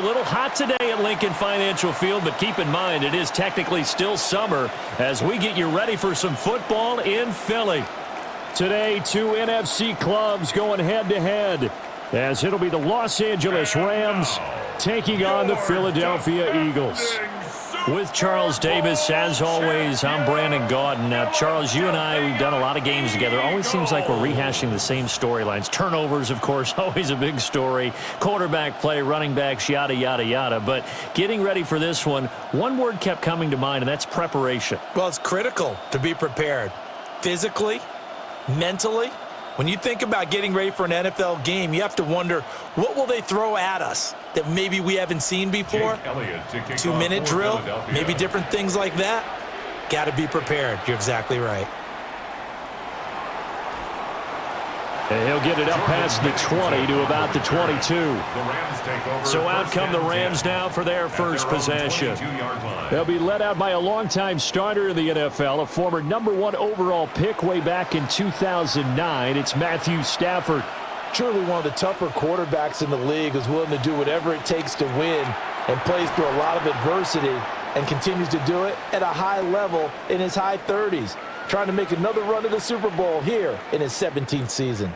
little hot today at Lincoln Financial Field, but keep in mind it is technically still summer as we get you ready for some football in Philly. Today, two NFC clubs going head-to-head, as it'll be the Los Angeles Rams taking on the Philadelphia Eagles. With Charles Davis, as always, I'm Brandon Gaudin. Now, Charles, you and I, we've done a lot of games together. Always seems like we're rehashing the same storylines. Turnovers, of course, always a big story. Quarterback play, running backs, yada, yada, yada. But getting ready for this one word kept coming to mind, and that's preparation. Well, it's critical to be prepared. Physically, mentally. When you think about getting ready for an NFL game, you have to wonder, what will they throw at us that maybe we haven't seen before? 2-minute drill, maybe different things like that. Got to be prepared. You're exactly right. And he'll get it up past the 20 to about the 22. So out come the Rams now for their first possession. They'll be led out by a longtime starter in the NFL, a former #1 overall pick way back in 2009. It's Matthew Stafford. Truly one of the tougher quarterbacks in the league, who's willing to do whatever it takes to win and plays through a lot of adversity and continues to do it at a high level in his high 30s. Trying to make another run to the Super Bowl here in his 17th season.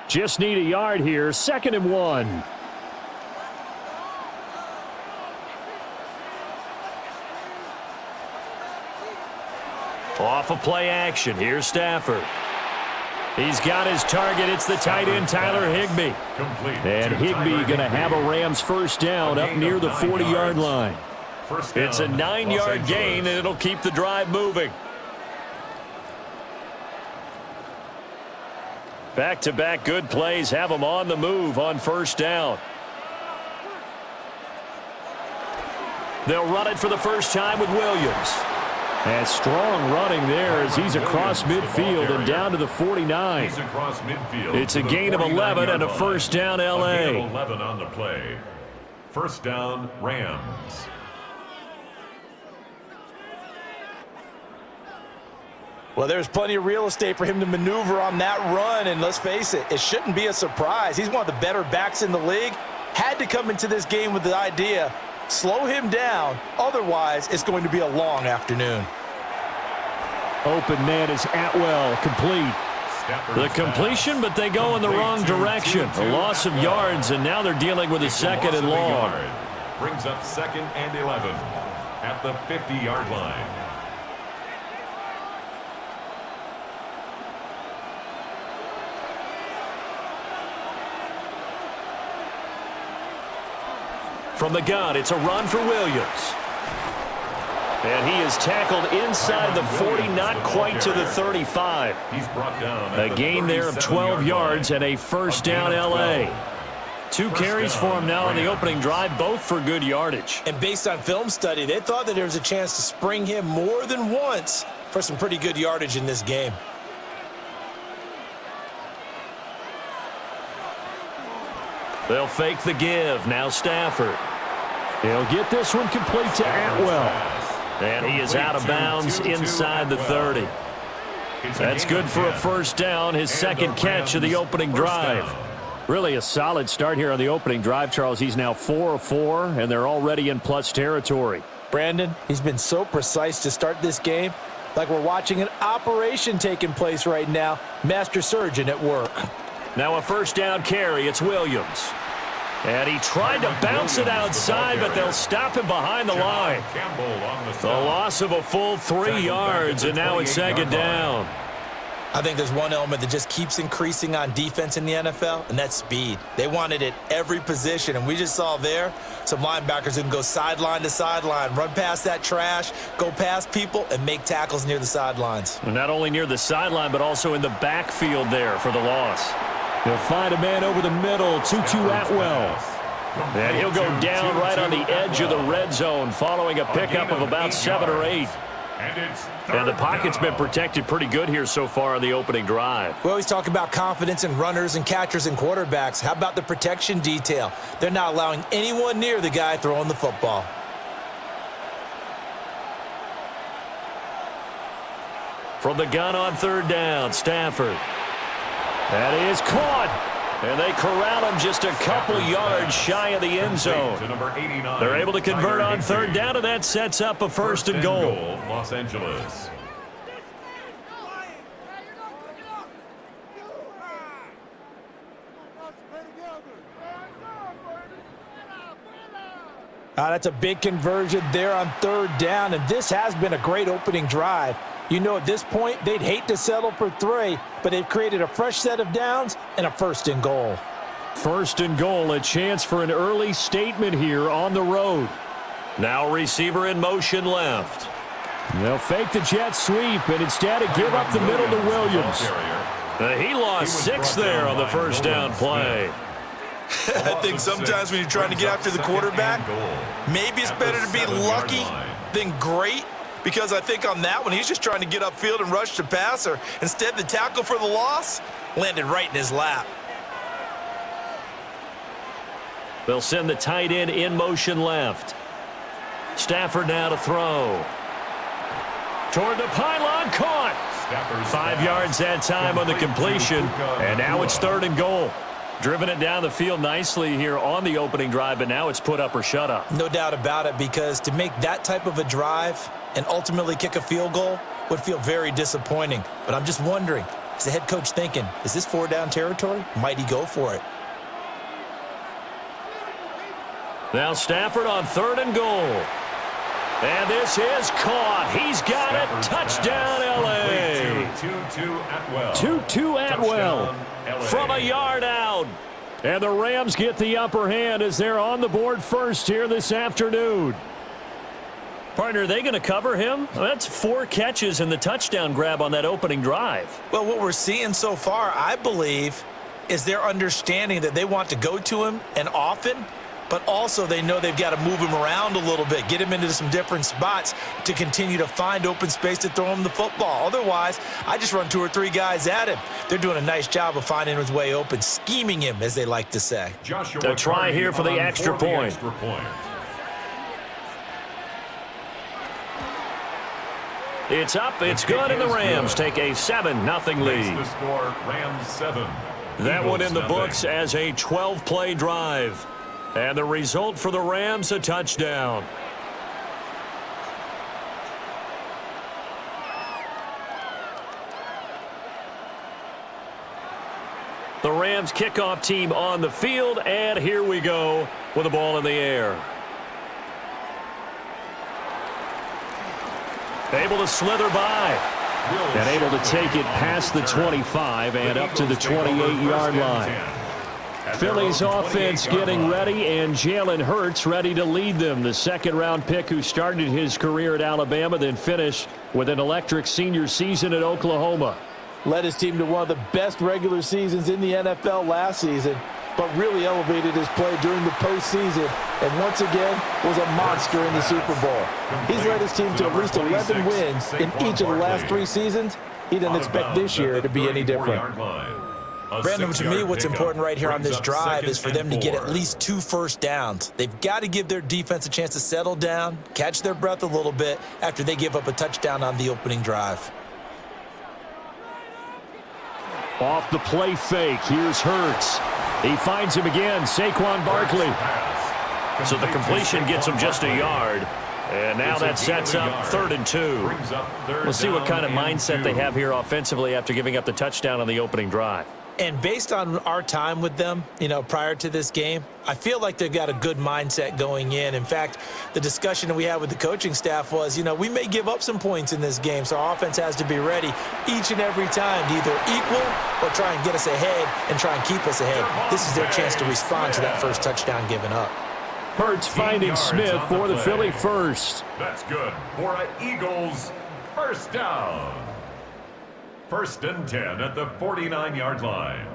Just need a yard here, 2nd and 1. Off of play action, here's Stafford. He's got his target. It's the tight end, Tyler Higbee. And Higbee going to have a Rams first down up near the 40-yard line. It's a 9-yard gain, and it'll keep the drive moving. Back-to-back good plays have them on the move on first down. They'll run it for the first time with Williams. And strong running there as he's across midfield and down to the 49. It's a gain of 11 and a first down, L.A. 11 on the play. First down, Rams. Well, there's plenty of real estate for him to maneuver on that run, and let's face it, it shouldn't be a surprise. He's one of the better backs in the league. Had to come into this game with the idea, slow him down, otherwise it's going to be a long afternoon. Open man is Atwell, complete. The completion, but they go in the wrong direction. A loss of yards, and now they're dealing with a 2nd and long. Brings up 2nd and 11 at the 50-yard line. From the gun, it's a run for Williams. And he is tackled inside the 40, not quite to the 35. He's brought down a gain there of 12 yards and a first down, L.A. 2 carries for him now on the opening drive, both for good yardage. And based on film study, they thought that there was a chance to spring him more than once for some pretty good yardage in this game. They'll fake the give. Now Stafford. He'll get this one complete to Atwell. And he is out of bounds inside the 30. That's good for a first down, his 2nd catch of the opening drive. Really a solid start here on the opening drive, Charles. He's now 4 of 4, and they're already in plus territory. Brandon, he's been so precise to start this game, like we're watching an operation taking place right now. Master surgeon at work. Now a first down carry. It's Williams. And he tried to bounce it outside, but they'll stop him behind the line. The loss of a full 3 yards, and now it's 2nd down. I think there's one element that just keeps increasing on defense in the NFL, and that's speed. They want it at every position, and we just saw there some linebackers who can go sideline to sideline, run past that trash, go past people, and make tackles near the sidelines. And not only near the sideline, but also in the backfield there for the loss. They'll find a man over the middle, 2-2 Atwell. And he'll go down right on the edge of the red zone following a pickup of about 7 or 8. And the pocket's been protected pretty good here so far on the opening drive. We always talk about confidence in runners and catchers and quarterbacks. How about the protection detail? They're not allowing anyone near the guy throwing the football. From the gun on 3rd down, Stafford. That is caught. And they corral him just a couple yards shy of the end zone. They're able to convert on 3rd down, and that sets up a 1st and goal. Los Angeles. That's a big conversion there on 3rd down, and this has been a great opening drive. You know, at this point, they'd hate to settle for 3, but they've created a fresh set of downs and a 1st and goal. 1st and goal, a chance for an early statement here on the road. Now receiver in motion left. They'll fake the jet sweep and instead give up the middle to Williams. He lost 6 there on the 1st down play. I think sometimes when you're trying to get after the quarterback, maybe it's better to be lucky than great. Because I think on that one, he's just trying to get upfield and rush the passer. Instead, the tackle for the loss landed right in his lap. They'll send the tight end in motion left. Stafford now to throw. Toward the pylon, caught. 5 yards that time on the completion. And now it's 3rd and goal. Driven it down the field nicely here on the opening drive, but now it's put up or shut up. No doubt about it, because to make that type of a drive and ultimately kick a field goal would feel very disappointing. But I'm just wondering, is the head coach thinking, is this 4-down territory? Might he go for it? Now Stafford on 3rd and goal. And this is caught. He's got it. Touchdown, L.A. Tutu Atwell from a yard out. And the Rams get the upper hand as they're on the board first here this afternoon. Partner, are they going to cover him? Well, that's 4 catches and the touchdown grab on that opening drive. Well, what we're seeing so far, I believe, is their understanding that they want to go to him and often, but also they know they've got to move him around a little bit, get him into some different spots to continue to find open space to throw him the football. Otherwise, I just run 2 or 3 guys at him. They're doing a nice job of finding his way open, scheming him, as they like to say. A try here for the extra point. It's up, it's good, and the Rams take a 7-0 lead. The score, Rams 7. That one in the books as a 12-play drive. And the result for the Rams, a touchdown. The Rams kickoff team on the field, and here we go with the ball in the air. Able to slither by. And able to take it past the 25 and up to the 28-yard line. Philly's offense getting ready, and Jalen Hurts ready to lead them. The 2nd-round pick who started his career at Alabama, then finished with an electric senior season at Oklahoma. Led his team to one of the best regular seasons in the NFL last season, but really elevated his play during the postseason, and once again was a monster in the Super Bowl. He's led his team to at least 11 wins in each of the last 3 seasons. He doesn't expect this year to be any different. Brandon, to me, what's important right here on this drive is for them to get at least 2 first downs. They've got to give their defense a chance to settle down, catch their breath a little bit after they give up a touchdown on the opening drive. Off the play fake, here's Hurts. He finds him again, Saquon Barkley. So the completion gets him just a yard. And now that sets up 3rd and 2. We'll see what kind of mindset they have here offensively after giving up the touchdown on the opening drive. And based on our time with them, prior to this game, I feel like they've got a good mindset going in. In fact, the discussion that we had with the coaching staff was, we may give up some points in this game, so our offense has to be ready each and every time to either equal or try and get us ahead and try and keep us ahead. This is their chance to respond to that first touchdown given up. Hurts finding Smith for the Philly first. That's good for an Eagles first down. 1st and 10 at the 49-yard line.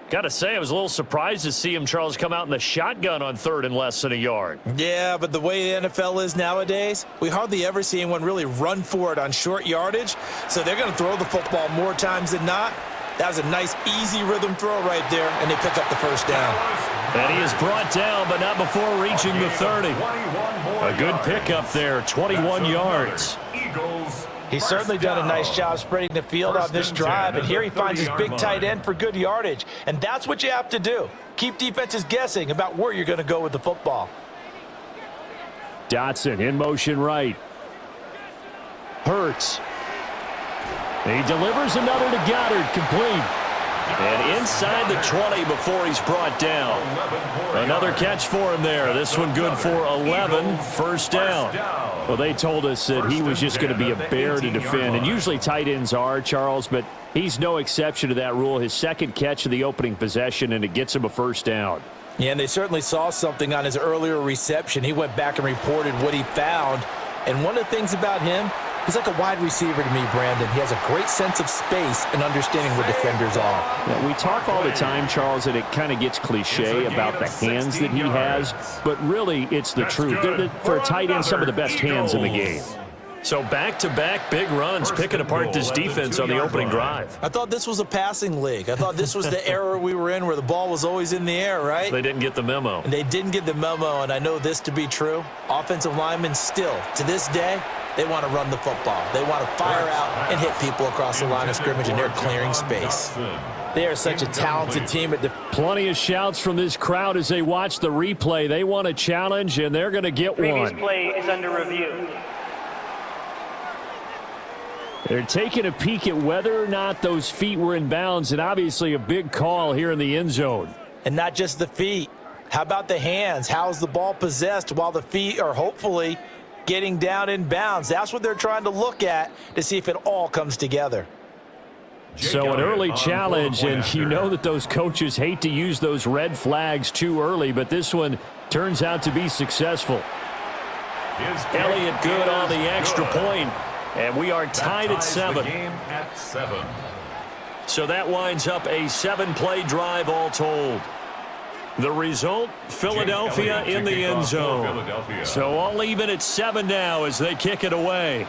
Got to say, I was a little surprised to see him, Charles, come out in the shotgun on 3rd and less than a yard. Yeah, but the way the NFL is nowadays, we hardly ever see anyone really run for it on short yardage. So they're going to throw the football more times than not. That was a nice, easy rhythm throw right there, and they pick up the first down. And he is brought down, but not before reaching the 30. A good pickup there, 21 yards. He's certainly done a nice job spreading the field on this drive, and here he finds his big tight end for good yardage. And that's what you have to do. Keep defenses guessing about where you're going to go with the football. Dotson in motion right. Hurts. He delivers another to Goddard, complete. And inside the 20 before he's brought down. Another catch for him there. This one good for 11, first down. Well, they told us that he was just going to be a bear to defend. And usually tight ends are, Charles, but he's no exception to that rule. His second catch of the opening possession, and it gets him a first down. Yeah, and they certainly saw something on his earlier reception. He went back and reported what he found. And one of the things about him, he's like a wide receiver to me, Brandon. He has a great sense of space and understanding where defenders are. Yeah, we talk all the time, Charles, and it kind of gets cliche about the hands that he has, but really it's the truth. For a tight end, some of the best hands in the game. So back-to-back big runs, picking apart this defense on the opening drive. I thought this was a passing league. I thought this was the era we were in where the ball was always in the air, right? They didn't get the memo. And they didn't get the memo, and I know this to be true. Offensive linemen still, to this day, they want to run the football. They want to fire out and hit people across the line of scrimmage, and they're clearing space. They are such a talented team. Plenty of shouts from this crowd as they watch the replay. They want a challenge, and they're going to get one. Previous play is under review. They're taking a peek at whether or not those feet were in bounds, and obviously a big call here in the end zone. And not just the feet. How about the hands? How's the ball possessed while the feet are hopefully getting down in bounds? That's what they're trying to look at to see if it all comes together. So an early challenge, and you know that those coaches hate to use those red flags too early, but this one turns out to be successful. Elliott good on the extra point. And we are tied at 7. So that winds up a 7-play drive all told. The result, Philadelphia in the end zone. So all even at 7 now as they kick it away.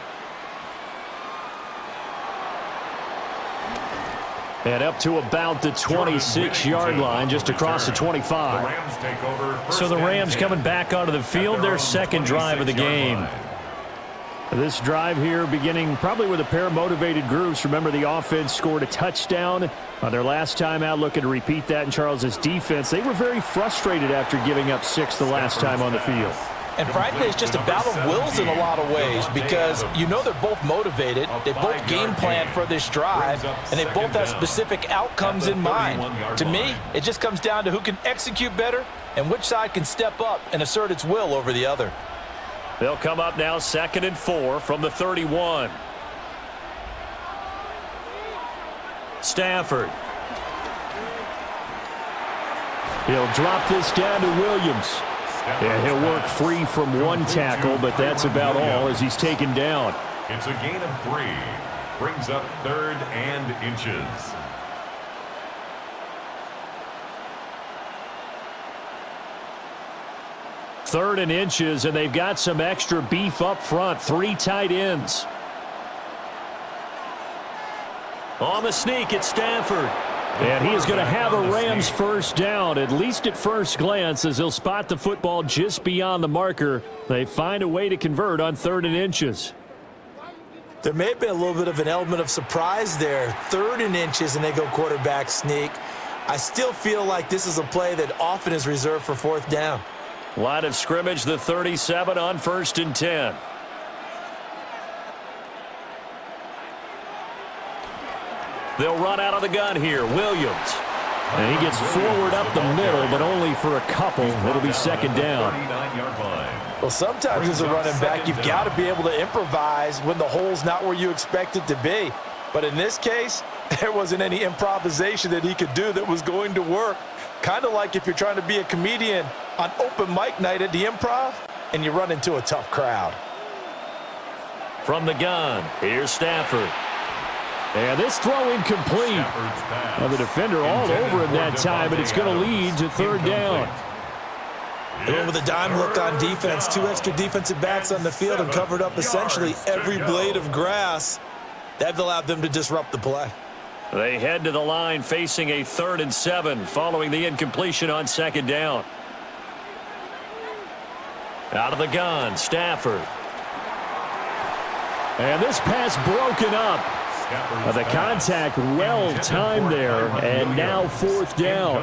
And up to about the 26-yard line, just across the 25. So the Rams coming back onto the field, their second drive of the game. This drive here beginning probably with a pair of motivated groups. Remember, the offense scored a touchdown on their last time out, looking to repeat that in Charles's defense. They were very frustrated after giving up 6 the last time on the field. And frankly, it's just a battle of wills in a lot of ways because you know they're both motivated. They both game plan for this drive, and they both have specific outcomes in mind. To me, it just comes down to who can execute better and which side can step up and assert its will over the other. They'll come up now 2nd and 4 from the 31. Stafford. He'll drop this down to Williams. Yeah, he'll work free from one tackle, but that's about all as he's taken down. It's a gain of 3. Brings up 3rd and inches. Third and inches, and they've got some extra beef up front. 3 tight ends. On the sneak, it's Stafford. And he is going to have a Rams first down, at least at first glance, as he'll spot the football just beyond the marker. They find a way to convert on 3rd and inches. There may have been a little bit of an element of surprise there. 3rd and inches, and they go quarterback sneak. I still feel like this is a play that often is reserved for 4th down. Line of scrimmage, the 37 on 1st and 10. They'll run out of the gun here. Williams. And he gets forward up the middle, but only for a couple. It'll be 2nd down. Well, sometimes as a running back, you've got to be able to improvise when the hole's not where you expect it to be. But in this case, there wasn't any improvisation that he could do that was going to work. Kind of like if you're trying to be a comedian on open mic night at the Improv and you run into a tough crowd. From the gun, here's Stafford. And this throw incomplete. Now the defender all over him that time, but it's going to lead to third down. They went with a dime look on defense. 2 extra defensive backs on the field and covered up essentially every blade of grass. That allowed them to disrupt the play. They head to the line facing a 3rd and 7 following the incompletion on 2nd down. Out of the gun, Stafford. And this pass broken up. The contact well timed there, and now 4th down.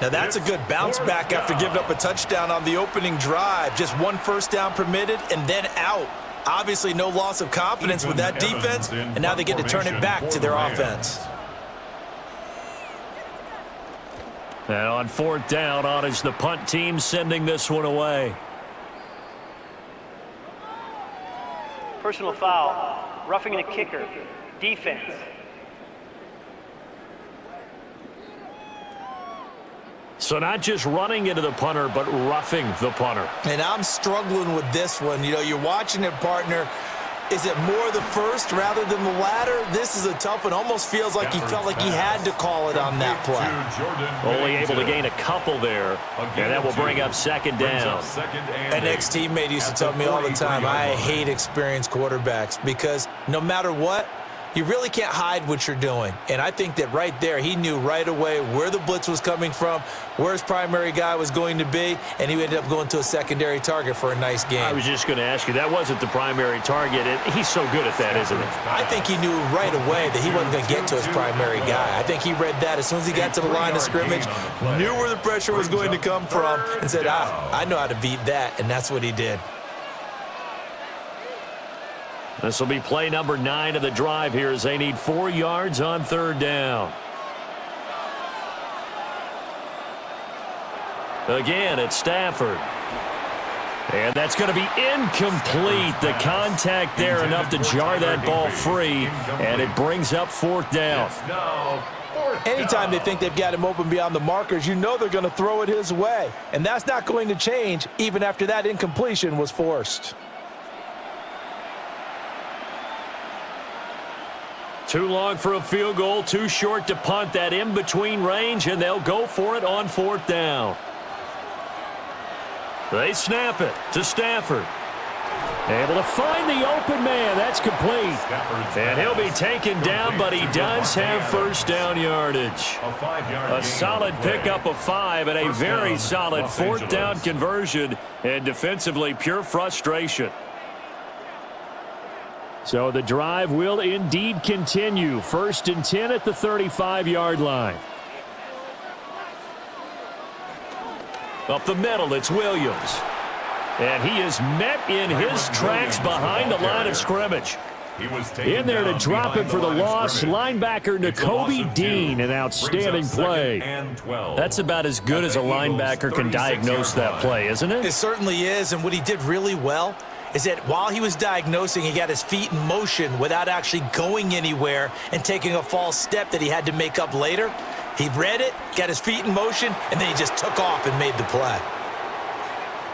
Now that's a good bounce back after giving up a touchdown on the opening drive. Just 1 first down permitted and then out. Obviously no loss of confidence with that defense, and now they get to turn it back to their offense. And on 4th down, on is the punt team sending this one away. Personal foul, roughing the kicker, defense. So not just running into the punter, but roughing the punter. And I'm struggling with this one. You know, you're watching it, partner. Is it more the first rather than the latter? This is a tough one. Almost feels like he felt like he had to call it on that play. Only able to gain a couple there, and that will bring up 2nd down. An ex-teammate used to tell me all the time, I hate experienced quarterbacks because no matter what, you really can't hide what you're doing. And I think that right there, he knew right away where the blitz was coming from, where his primary guy was going to be, and he ended up going to a secondary target for a nice game. I was just going to ask you, that wasn't the primary target. He's so good at that, isn't he? I think he knew right away that he wasn't going to get to his primary guy. I think he read that as soon as he got to the line of scrimmage, knew where the pressure was going to come from, and said, I know how to beat that, and that's what he did. This will be play number 9 of the drive here as they need 4 yards on 3rd down. Again, it's Stafford. And that's going to be incomplete. The contact there enough to jar that ball free, and it brings up 4th down. Anytime they think they've got him open beyond the markers, you know they're going to throw it his way. And that's not going to change even after that incompletion was forced. Too long for a field goal, too short to punt. That in-between range, and they'll go for it on 4th down. They snap it to Stafford. Able to find the open man. That's complete. And he'll be taken down, but he does have 1st down yardage. A solid pickup of 5 and a very solid 4th down conversion. And defensively, pure frustration. So the drive will indeed continue. 1st and 10 at the 35-yard line. Up the middle, it's Williams. And he is met in his tracks behind the line of scrimmage. In there to drop it for the loss, linebacker Nakobe Dean, an outstanding play. That's about as good as a linebacker can diagnose that play, isn't it? It certainly is, and what he did really well is that while he was diagnosing, he got his feet in motion without actually going anywhere and taking a false step that he had to make up later. He read it, got his feet in motion, and then he just took off and made the play.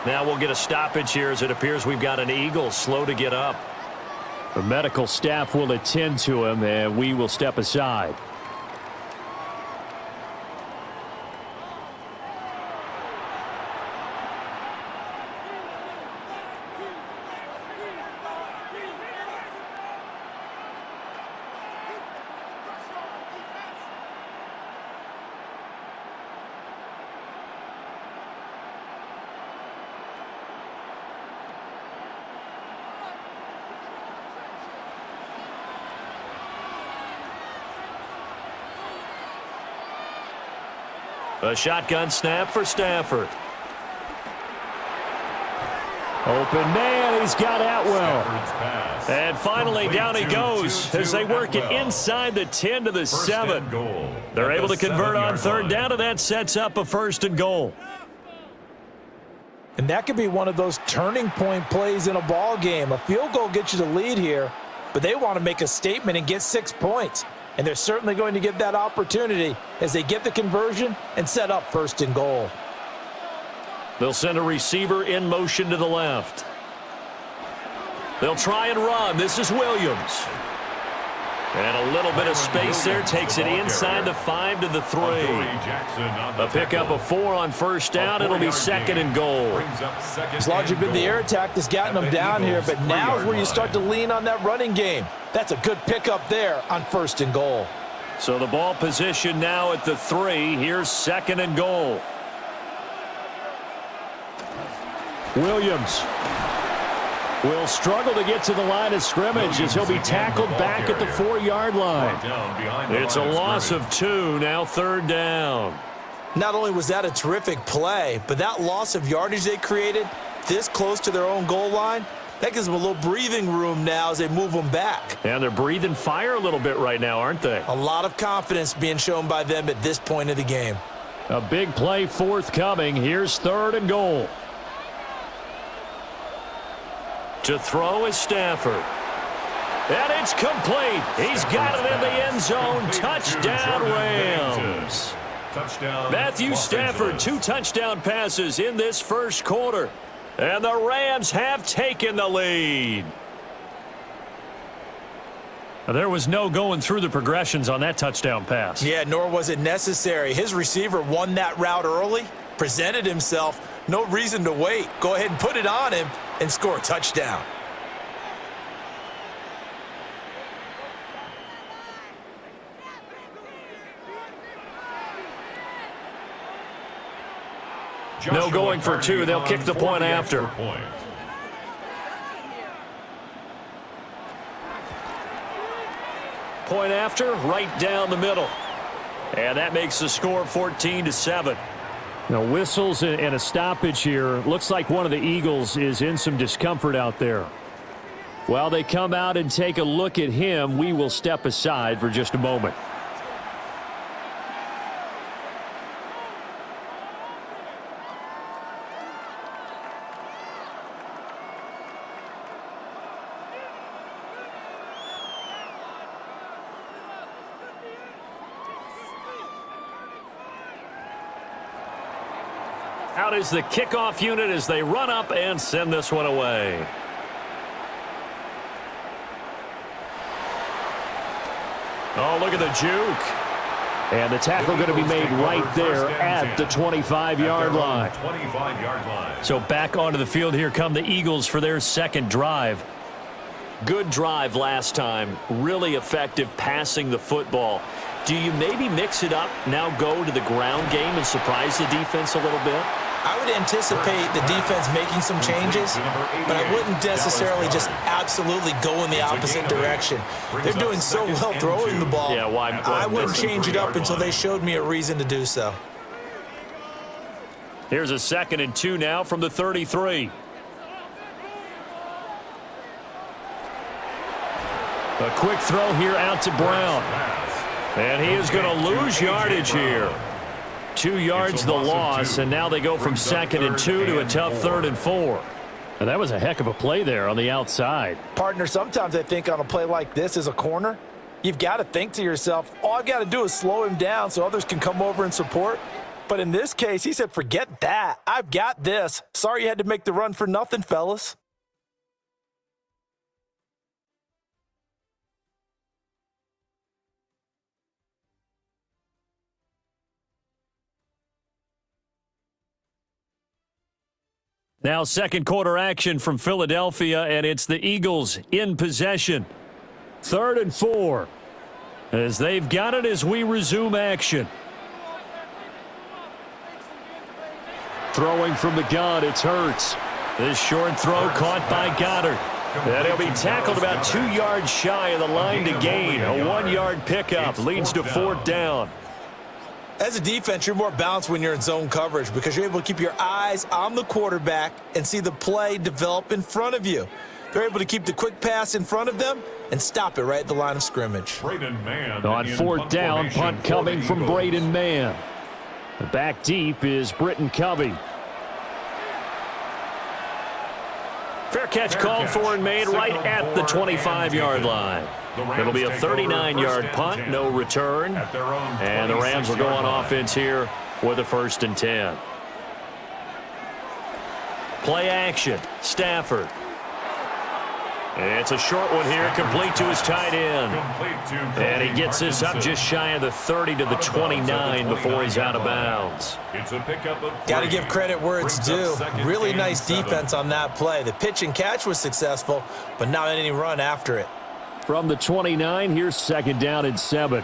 Now we'll get a stoppage here as it appears we've got an Eagle slow to get up. The medical staff will attend to him, and we will step aside. A shotgun snap for Stafford. Open man, he's got Atwell. And finally down he goes as they work it inside the 10 to the 7. They're able to convert on 3rd down, and that sets up a 1st and goal. And that could be one of those turning point plays in a ball game. A field goal gets you the lead here, but they want to make a statement and get 6 points. And they're certainly going to get that opportunity as they get the conversion and set up 1st and goal. They'll send a receiver in motion to the left. They'll try and run. This is Williams. And a little bit of space there. Takes it inside the 5 to the 3. A pickup of 4 on first down. It'll be 2nd and goal. As long as you've been the air attack that's gotten them down here, but now is where you start to lean on that running game. That's a good pickup there on 1st and goal. So the ball position now at the 3. Here's 2nd and goal. Williams will struggle to get to the line of scrimmage as he'll be tackled back at the 4-yard line. It's a loss of 2, now 3rd down. Not only was that a terrific play, but that loss of yardage they created this close to their own goal line, that gives them a little breathing room now as they move them back. And they're breathing fire a little bit right now, aren't they? A lot of confidence being shown by them at this point of the game. A big play forthcoming. Here's 3rd and goal. To throw is Stafford. And it's complete. He's got it in the end zone. Touchdown, Rams. Matthew Stafford, 2 touchdown passes in this first quarter. And the Rams have taken the lead. There was no going through the progressions on that touchdown pass. Yeah, nor was it necessary. His receiver won that route early, presented himself. No reason to wait. Go ahead and put it on him and score a touchdown. No going for 2. They'll kick the point after. Point after, right down the middle. And that makes the score 14-7. Now, whistles and a stoppage here. Looks like one of the Eagles is in some discomfort out there. While they come out and take a look at him, we will step aside for just a moment. Out is the kickoff unit as they run up and send this one away. Oh, look at the juke. And the tackle going to be made right there at the 25-yard line. So back onto the field here come the Eagles for their 2nd drive. Good drive last time. Really effective passing the football. Do you maybe mix it up, now go to the ground game and surprise the defense a little bit? I would anticipate the defense making some changes, but I wouldn't necessarily just absolutely go in the opposite direction. They're doing so well throwing the ball. Yeah, why I wouldn't change it up until they showed me a reason to do so. Here's a 2nd and 2 now from the 33. A quick throw here out to Brown. And he is going to lose yardage here. 2 yards the loss, and now they go from 2nd and 2 to a tough 3rd and 4. And that was a heck of a play there on the outside. Partner, sometimes I think on a play like this as a corner, you've got to think to yourself, all I've got to do is slow him down so others can come over and support. But in this case, he said, forget that. I've got this. Sorry you had to make the run for nothing, fellas. Now 2nd quarter action from Philadelphia, and it's the Eagles in possession. 3rd and 4 as they've got it as we resume action. Throwing from the gun, it's Hurts. This short throw caught by Goddard. And he'll be tackled about 2 yards shy of the line to gain. A 1-yard pickup leads to 4th down. As a defense, you're more balanced when you're in zone coverage because you're able to keep your eyes on the quarterback and see the play develop in front of you. They're able to keep the quick pass in front of them and stop it right at the line of scrimmage. On 4th down, punt coming from Braden Mann. Back deep is Britton Covey. Fair catch called for and made right at the 25-yard line. It'll be a 39-yard punt, no return. And the Rams will go on offense here with a 1st and 10. Play action, Stafford. It's a short one here, complete to his tight end. And he gets this up just shy of the 30 to the 29 before he's out of bounds. Got to give credit where it's due. Really nice defense on that play. The pitch and catch was successful, but not any run after it. From the 29, here's 2nd down and 7.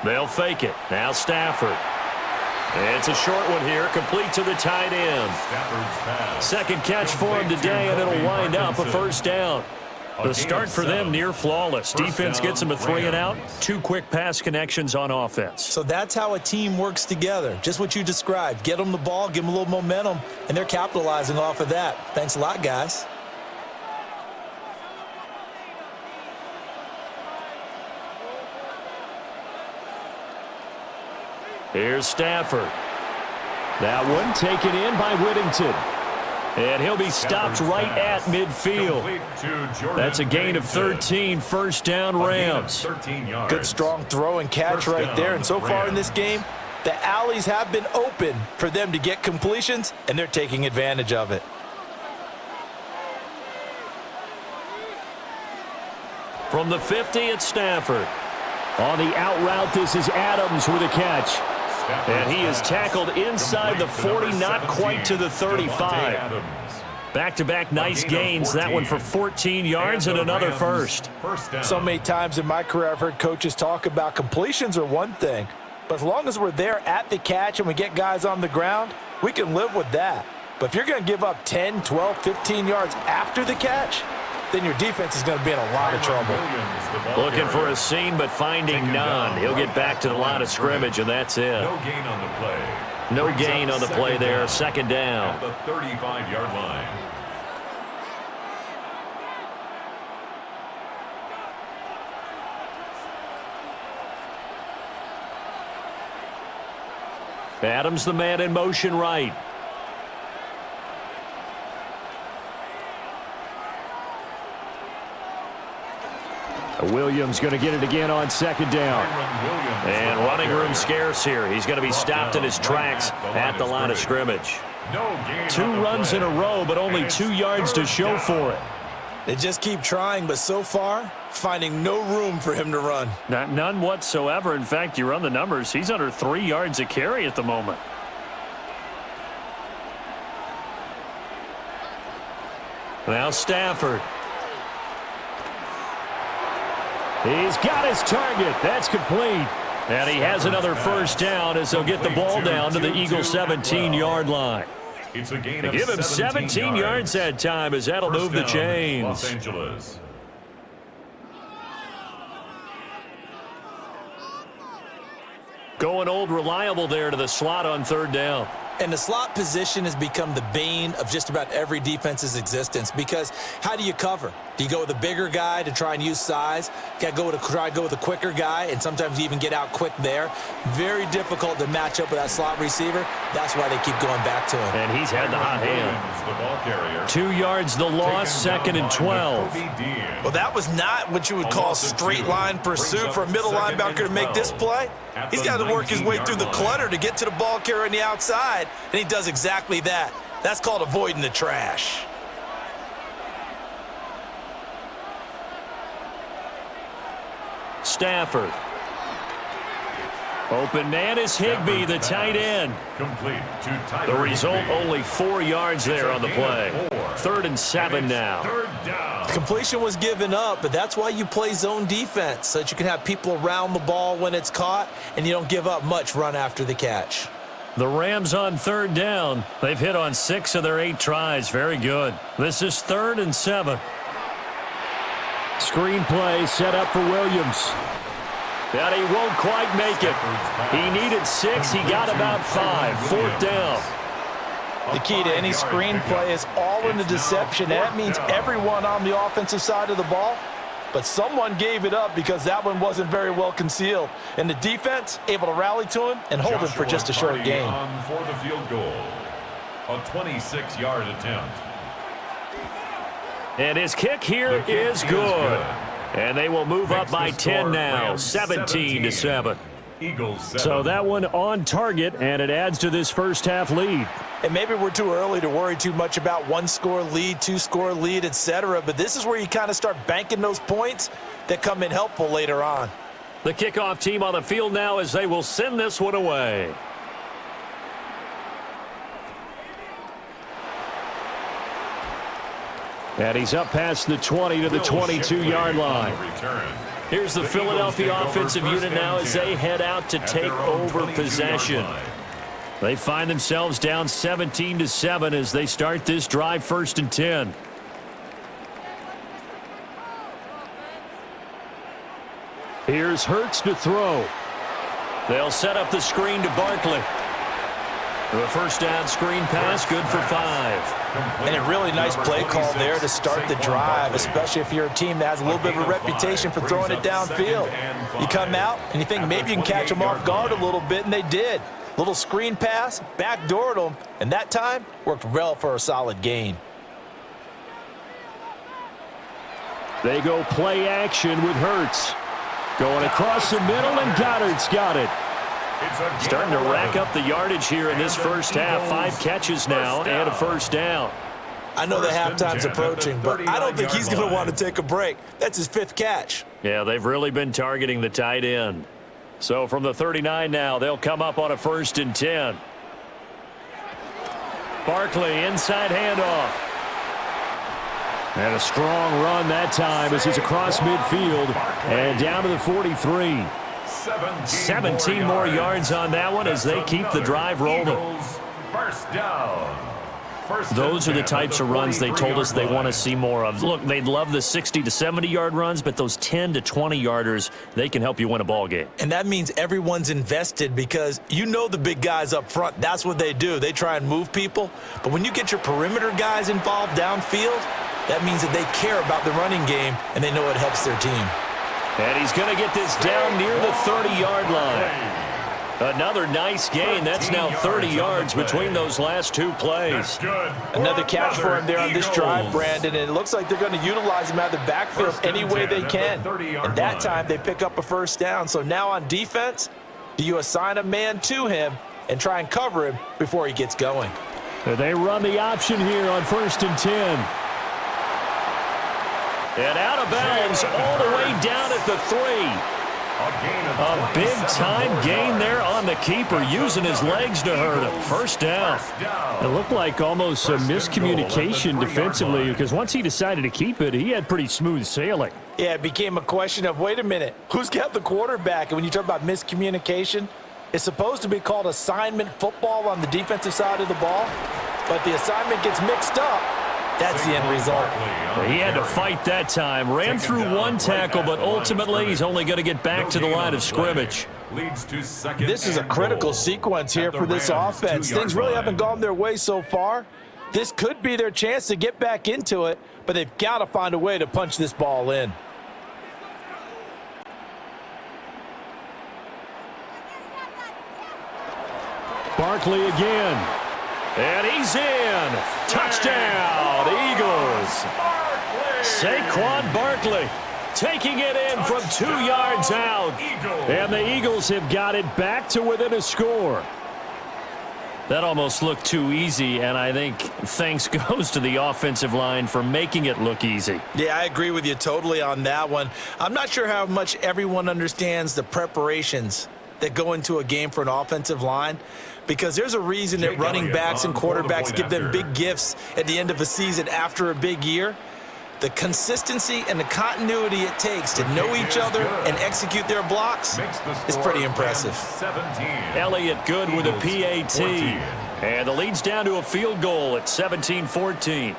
They'll fake it. Now Stafford. It's a short one here, complete to the tight end. 2nd catch for him today, and it'll wind up a 1st down. The start for them near flawless. Defense gets them a 3 and out. 2 quick pass connections on offense. So that's how a team works together. Just what you described. Get them the ball, give them a little momentum, and they're capitalizing off of that. Thanks a lot, guys. Here's Stafford. That one taken in by Whittington. And he'll be stopped right at midfield. That's a gain of 13, 1st down Rams. Good strong throw and catch right there. And so far in this game, the alleys have been open for them to get completions, and they're taking advantage of it. From the 50, it's Stafford. On the out route, this is Adams with a catch. And he is tackled inside the 40, not quite to the 35. Back-to-back nice gains. That one for 14 yards and another 1st. So many times in my career, I've heard coaches talk about completions are one thing. But as long as we're there at the catch and we get guys on the ground, we can live with that. But if you're going to give up 10, 12, 15 yards after the catch, then your defense is going to be in a lot of trouble. Looking for a seam, but finding none. He'll get back to the line of scrimmage, and that's it. No gain on the play. No gain on the play there. 2nd down. At the 35-yard line. Adams, the man in motion right. Williams going to get it again on 2nd down. And running room scarce here. He's going to be stopped in his tracks at the line of scrimmage. 2 runs in a row, but only 2 yards to show for it. They just keep trying, but so far, finding no room for him to run. None whatsoever. In fact, you run the numbers. He's under 3 yards a carry at the moment. Now Stafford. He's got his target. That's complete. And he has another 1st down as they'll get the ball down to the Eagles' 17-yard line. They give him 17 yards that time as that'll move the chains. Los Angeles. Going old reliable there to the slot on 3rd down. And the slot position has become the bane of just about every defense's existence, because how do you cover? Do you go with a bigger guy to try and use size? Got to try to go with a quicker guy, and sometimes you even get out quick there. Very difficult to match up with that slot receiver. That's why they keep going back to him. And he's had the hot hand. 2 yards the loss, 2nd and 12. Well, that was not what you would call straight line pursuit for a middle linebacker to make this play. He's got to work his way through the clutter to get to the ball carrier on the outside, and he does exactly that. That's called avoiding the trash. Stafford. Open man is Higbee, the tight end. The result, only 4 yards there on the play. 3rd and 7 now. Completion was given up, but that's why you play zone defense, so that you can have people around the ball when it's caught, and you don't give up much run after the catch. The Rams on 3rd down. They've hit on 6 of their 8 tries. Very good. This is 3rd and 7. Screen play set up for Williams. And he won't quite make it. He needed 6. He got about 5. 4th down. The key to any screen play is all in the deception. And that means everyone on the offensive side of the ball. But someone gave it up because that one wasn't very well concealed. And the defense able to rally to him and hold him for just a short gain. For the field goal. A 26-yard attempt. And his kick here is good. And they will move up by 10 now, 17-7. Eagles 7. So that one on target, and it adds to this first half lead. And maybe we're too early to worry too much about one-score lead, two-score lead, etc. But this is where you kind of start banking those points that come in helpful later on. The kickoff team on the field now as they will send this one away. And he's up past the 20 to the 22-yard line. Here's the Philadelphia offensive unit now as they head out to take over possession. They find themselves down 17-7 as they start this drive, 1st and 10. Here's Hurts to throw. They'll set up the screen to Barkley. The first down screen pass, good for 5. And a really nice play call there to start the drive, especially if you're a team that has a little bit of a reputation for throwing it downfield. You come out and you think maybe you can catch them off guard a little bit, and they did. Little screen pass, backdoored them, and that time worked well for a solid gain. They go play action with Hurts. Going across the middle, and Goddard's got it. Starting to rack up the yardage here in this first half. 5 catches now and a first down. I know the halftime's approaching, but I don't think he's going to want to take a break. That's his 5th catch. Yeah, they've really been targeting the tight end. So from the 39 now, they'll come up on a 1st and 10. Barkley, inside handoff. And a strong run that time as he's across midfield and down to the 43. 17 more yards on that one as they keep the drive rolling. First down. Those are the types of runs they told us they want to see more of. Look, they'd love the 60 to 70-yard runs, but those 10 to 20-yarders, they can help you win a ball game. And that means everyone's invested because you know the big guys up front, that's what they do. They try and move people. But when you get your perimeter guys involved downfield, that means that they care about the running game and they know it helps their team. And he's going to get this down near the 30-yard line. Another nice gain. That's now 30 yards between those last 2 plays. Another catch for him there on this drive, Brandon, and it looks like they're going to utilize him out of the backfield any way they can. And that time they pick up a first down. So now on defense, do you assign a man to him and try and cover him before he gets going? They run the option here on 1st and 10. And out of bounds all the way down at the 3. A big-time gain there on the keeper, using his legs to hurt him. First down. It looked like almost a miscommunication defensively because once he decided to keep it, he had pretty smooth sailing. Yeah, it became a question of, wait a minute, who's got the quarterback? And when you talk about miscommunication, it's supposed to be called assignment football on the defensive side of the ball, but the assignment gets mixed up. That's the end result. He had to fight that time. Ran through 1 tackle, but ultimately he's only going to get back to the line of scrimmage. This is a critical sequence here for this offense. Things really haven't gone their way so far. This could be their chance to get back into it, but they've got to find a way to punch this ball in. Barkley again. And he's in. Touchdown, Eagles. Saquon Barkley taking it in from 2 yards out. And the Eagles have got it back to within a score. That almost looked too easy, and I think thanks goes to the offensive line for making it look easy. Yeah, I agree with you totally on that one. I'm not sure how much everyone understands the preparations that go into a game for an offensive line, because there's a reason that running backs and quarterbacks give them big gifts at the end of a season after a big year. The consistency and the continuity it takes to know each other and execute their blocks is pretty impressive. Elliott good with a PAT. And the lead's down to a field goal at 17-14.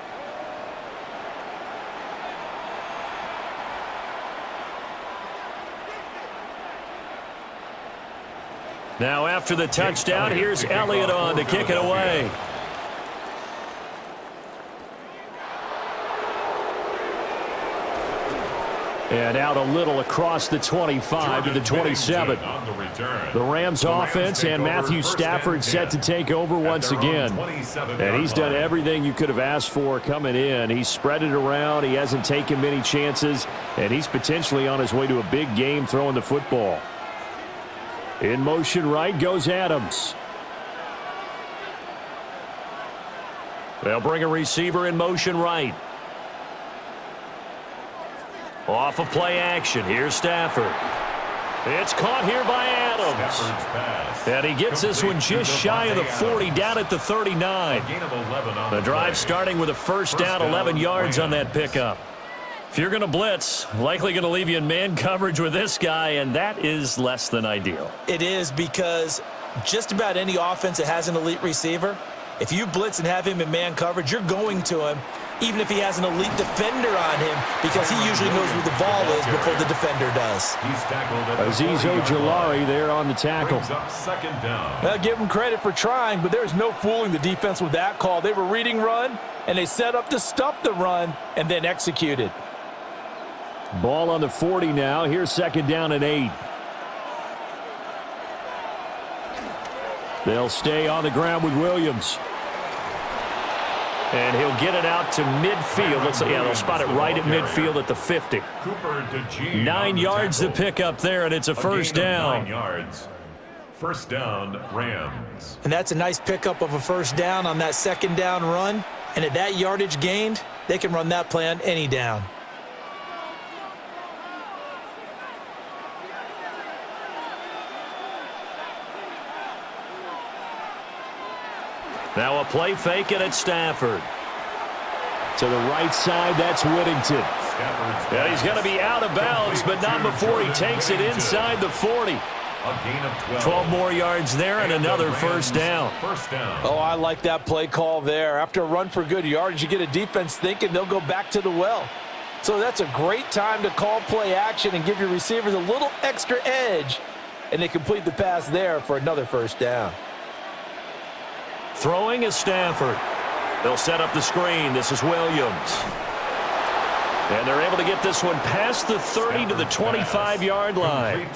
Now after the touchdown, here's Elliott on to kick it away. And out a little across the 25 to the 27. The Rams offense and Matthew Stafford set to take over once again. And he's done everything you could have asked for coming in. He's spread it around. He hasn't taken many chances. And he's potentially on his way to a big game throwing the football. In motion right goes Adams. They'll bring a receiver in motion right. Off of play action. Here's Stafford. It's caught here by Adams. And he gets this one just shy of the 40, down at the 39. The drive starting with a first down, 11 yards on that pickup. If you're going to blitz, likely going to leave you in man coverage with this guy, and that is less than ideal. It is, because just about any offense that has an elite receiver, if you blitz and have him in man coverage, you're going to him, even if he has an elite defender on him, because he usually knows where the ball is before the defender does. Azeez Ojulari there on the tackle. Second down. I'll give him credit for trying, but there's no fooling the defense with that call. They were reading run, and they set up to stop the run and then executed. Ball on the 40 now. Here's second down and 8. They'll stay on the ground with Williams. And he'll get it out to midfield. Let's see, yeah, they'll spot it right at midfield at the 50. 9 yards to pick up there, and it's a first down. 9 yards. First down, Rams. And that's a nice pickup of a first down on that second down run. And at that yardage gained, they can run that play on any down. Now a play fake, and it's Stafford. To the right side, that's Whittington. And he's going to be out of bounds, but not before he takes it inside the 40. A gain of 12 more yards there and another first down. Oh, I like that play call there. After a run for good yardage, you get a defense thinking they'll go back to the well. So that's a great time to call play action and give your receivers a little extra edge. And they complete the pass there for another first down. Throwing is Stafford. They'll set up the screen. This is Williams. And they're able to get this one past the 30 to the 25-yard line.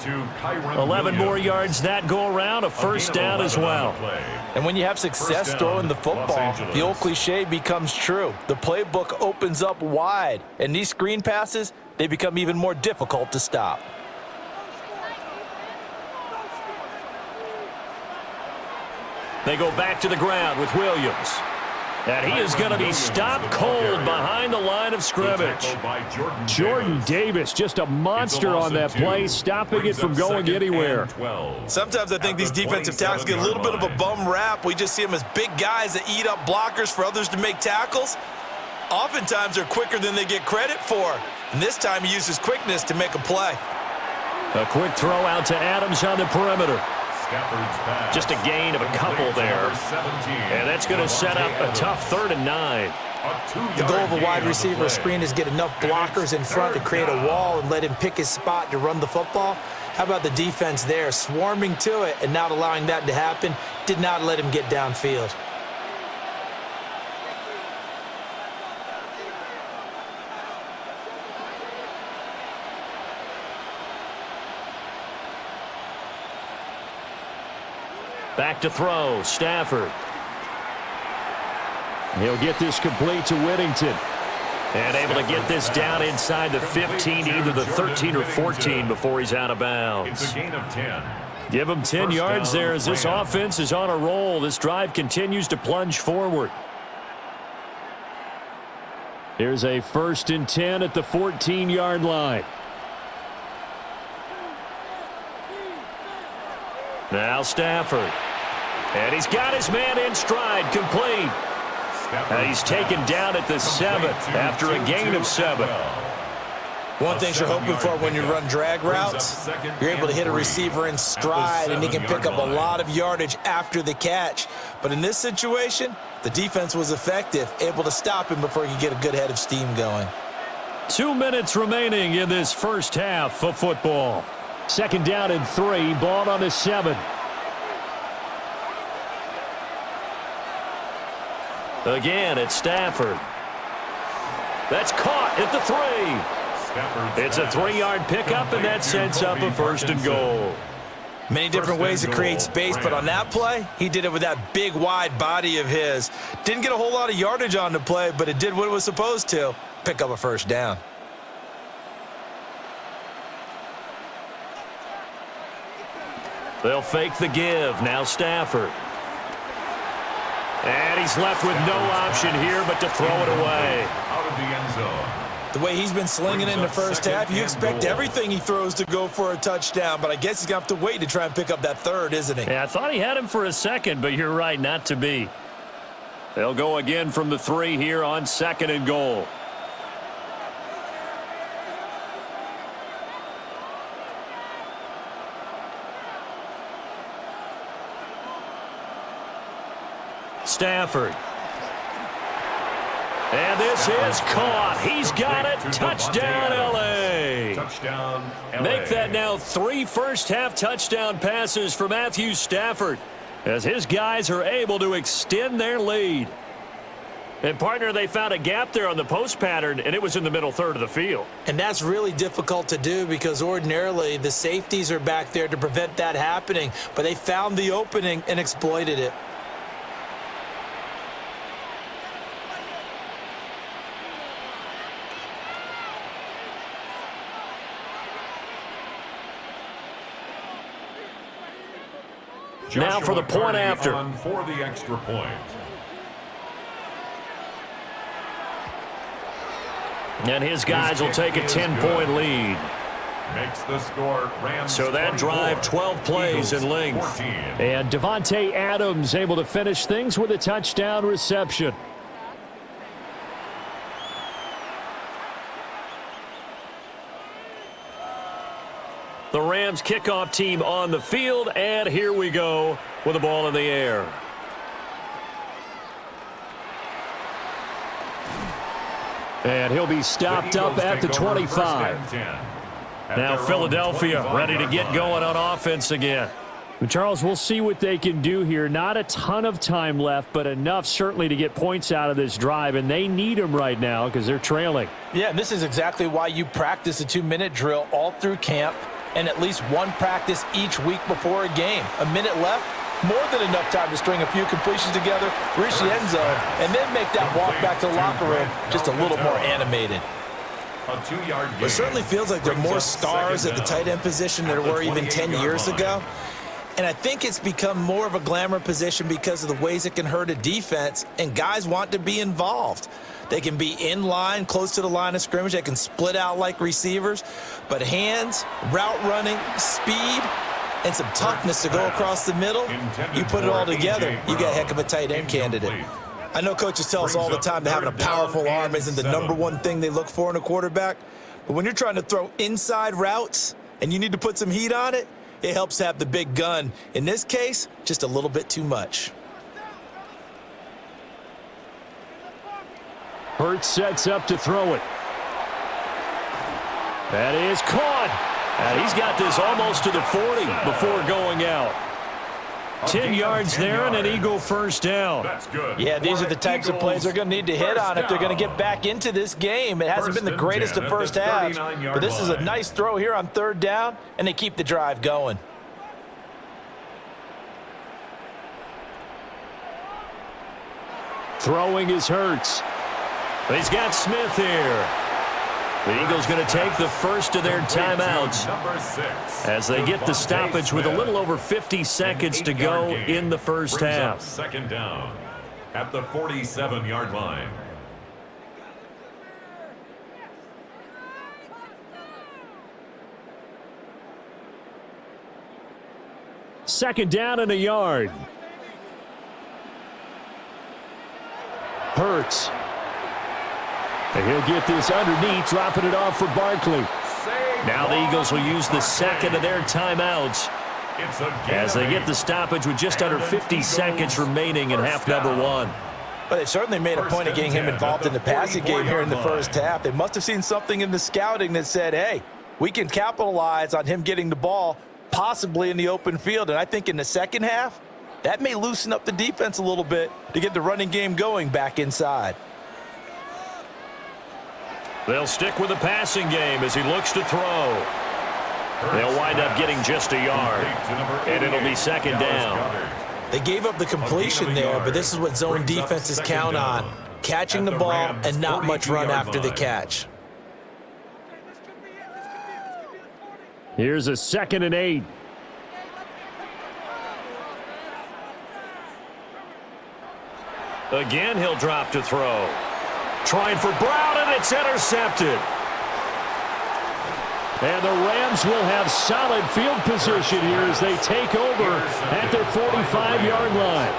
11 more yards that go around, a first down as well. And when you have success throwing the football, the old cliche becomes true. The playbook opens up wide, and these screen passes, they become even more difficult to stop. They go back to the ground with Williams. And he is going to be stopped cold behind the line of scrimmage. Jordan Davis, just a monster on that play, stopping it from going anywhere. Sometimes I think these defensive tackles get a little bit of a bum rap. We just see them as big guys that eat up blockers for others to make tackles. Oftentimes they're quicker than they get credit for. And this time he uses quickness to make a play. A quick throw out to Adams on the perimeter. Just a gain of a couple there. And that's going to set up a tough 3rd and 9. The goal of a wide receiver screen is get enough blockers in front to create a wall and let him pick his spot to run the football. How about the defense there, swarming to it and not allowing that to happen? Did not let him get downfield. Back to throw, Stafford. He'll get this complete to Whittington. And able to get this down inside the 15, either the 13 or 14 before he's out of bounds. It's a gain of 10. Give him 10 yards there as this offense is on a roll. This drive continues to plunge forward. Here's a 1st and 10 at the 14-yard line. Now Stafford. And he's got his man in stride, complete. And he's taken down at the 7 after a gain of 7. One thing you're hoping for when you run drag routes, you're able to hit a receiver in stride and he can pick up a lot of yardage after the catch. But in this situation, the defense was effective, able to stop him before he could get a good head of steam going. 2 minutes remaining in this first half of football. 2nd down and 3, ball on the 7. Again, it's Stafford. That's caught at the 3. It's a 3-yard pickup, and that sets up a 1st and goal. Many different ways to create space, but on that play, he did it with that big, wide body of his. Didn't get a whole lot of yardage on the play, but it did what it was supposed to, pick up a 1st down. They'll fake the give. Now Stafford. And he's left with no option here but to throw it away. Out of the end zone. The way he's been slinging it in the first half, you expect everything he throws to go for a touchdown, but I guess he's going to have to wait to try and pick up that third, isn't he? Yeah, I thought he had him for a second, but you're right, not to be. They'll go again from the 3 here on 2nd and goal. Stafford. And this is caught. He's got it. Touchdown, L.A. Touchdown, LA. Make that now 3 first-half touchdown passes for Matthew Stafford as his guys are able to extend their lead. And, partner, they found a gap there on the post pattern, and it was in the middle third of the field. And that's really difficult to do because ordinarily the safeties are back there to prevent that happening, but they found the opening and exploited it. Now for the point after. For the extra point. And his guys will take a 10-point lead. Makes the score Rams. So that drive, 12 plays in length. 14. And Devontae Adams able to finish things with a touchdown reception. The Rams kickoff team on the field, and here we go with the ball in the air. And he'll be stopped up at the 25. Now Philadelphia ready to get going on offense again. Charles, we'll see what they can do here. Not a ton of time left, but enough certainly to get points out of this drive, and they need them right now because they're trailing. Yeah, and this is exactly why you practice a 2-minute drill all through camp and at least one practice each week before a game. A minute left, more than enough time to string a few completions together, reach the end zone, and then make that walk back to the locker room just a little more animated. A 2-yard gain. It certainly feels like there are more stars at the tight end position than there were even 10 years ago. And I think it's become more of a glamour position because of the ways it can hurt a defense, and guys want to be involved. They can be in line, close to the line of scrimmage. They can split out like receivers. But hands, route running, speed, and some toughness to go across the middle, you put it all together, you got a heck of a tight end candidate. I know coaches tell us all the time that having a powerful arm isn't the #1 thing they look for in a quarterback. But when you're trying to throw inside routes and you need to put some heat on it, it helps have the big gun. In this case, just a little bit too much. Hurts sets up to throw it. That is caught. And he's got this almost to the 40 before going out. 10 yards there and an Eagle first down. That's good. Yeah, these are the types of plays they're going to need to hit on if they're going to get back into this game. It hasn't been the greatest of first halves, but this is a nice throw here on 3rd down, and they keep the drive going. Throwing is Hurts. He's got Smith here. The Eagles going to take the first of their timeouts as they get the stoppage with a little over 50 seconds to go in the first half. 2nd down at the 47-yard line. Second down and a yard. Hurts. And he'll get this underneath, dropping it off for Barkley. Now the Eagles will use the second of their timeouts as they get the stoppage with just under 50 seconds remaining in half number 1. But they certainly made a point of getting him involved in the passing game here in the first half. They must have seen something in the scouting that said, hey, we can capitalize on him getting the ball possibly in the open field. And I think in the second half, that may loosen up the defense a little bit to get the running game going back inside. They'll stick with the passing game as he looks to throw. They'll wind up getting just a yard, and it'll be second down. They gave up the completion there, but this is what zone defenses count on. Catching the ball and not much run after the catch. Here's a 2nd and 8. Again, he'll drop to throw. Trying for Brown, and it's intercepted. And the Rams will have solid field position here as they take over at their 45-yard line.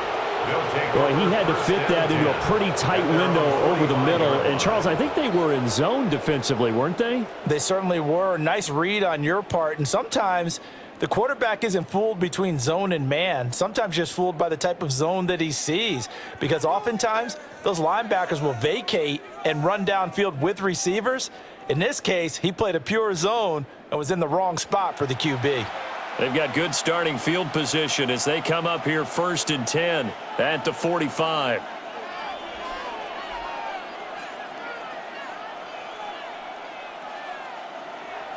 Well, he had to fit that into a pretty tight window over the middle. And, Charles, I think they were in zone defensively, weren't they? They certainly were. Nice read on your part. And sometimes the quarterback isn't fooled between zone and man. Sometimes just fooled by the type of zone that he sees. Because oftentimes those linebackers will vacate and run downfield with receivers. In this case, he played a pure zone and was in the wrong spot for the QB. They've got good starting field position as they come up here 1st and 10 at the 45.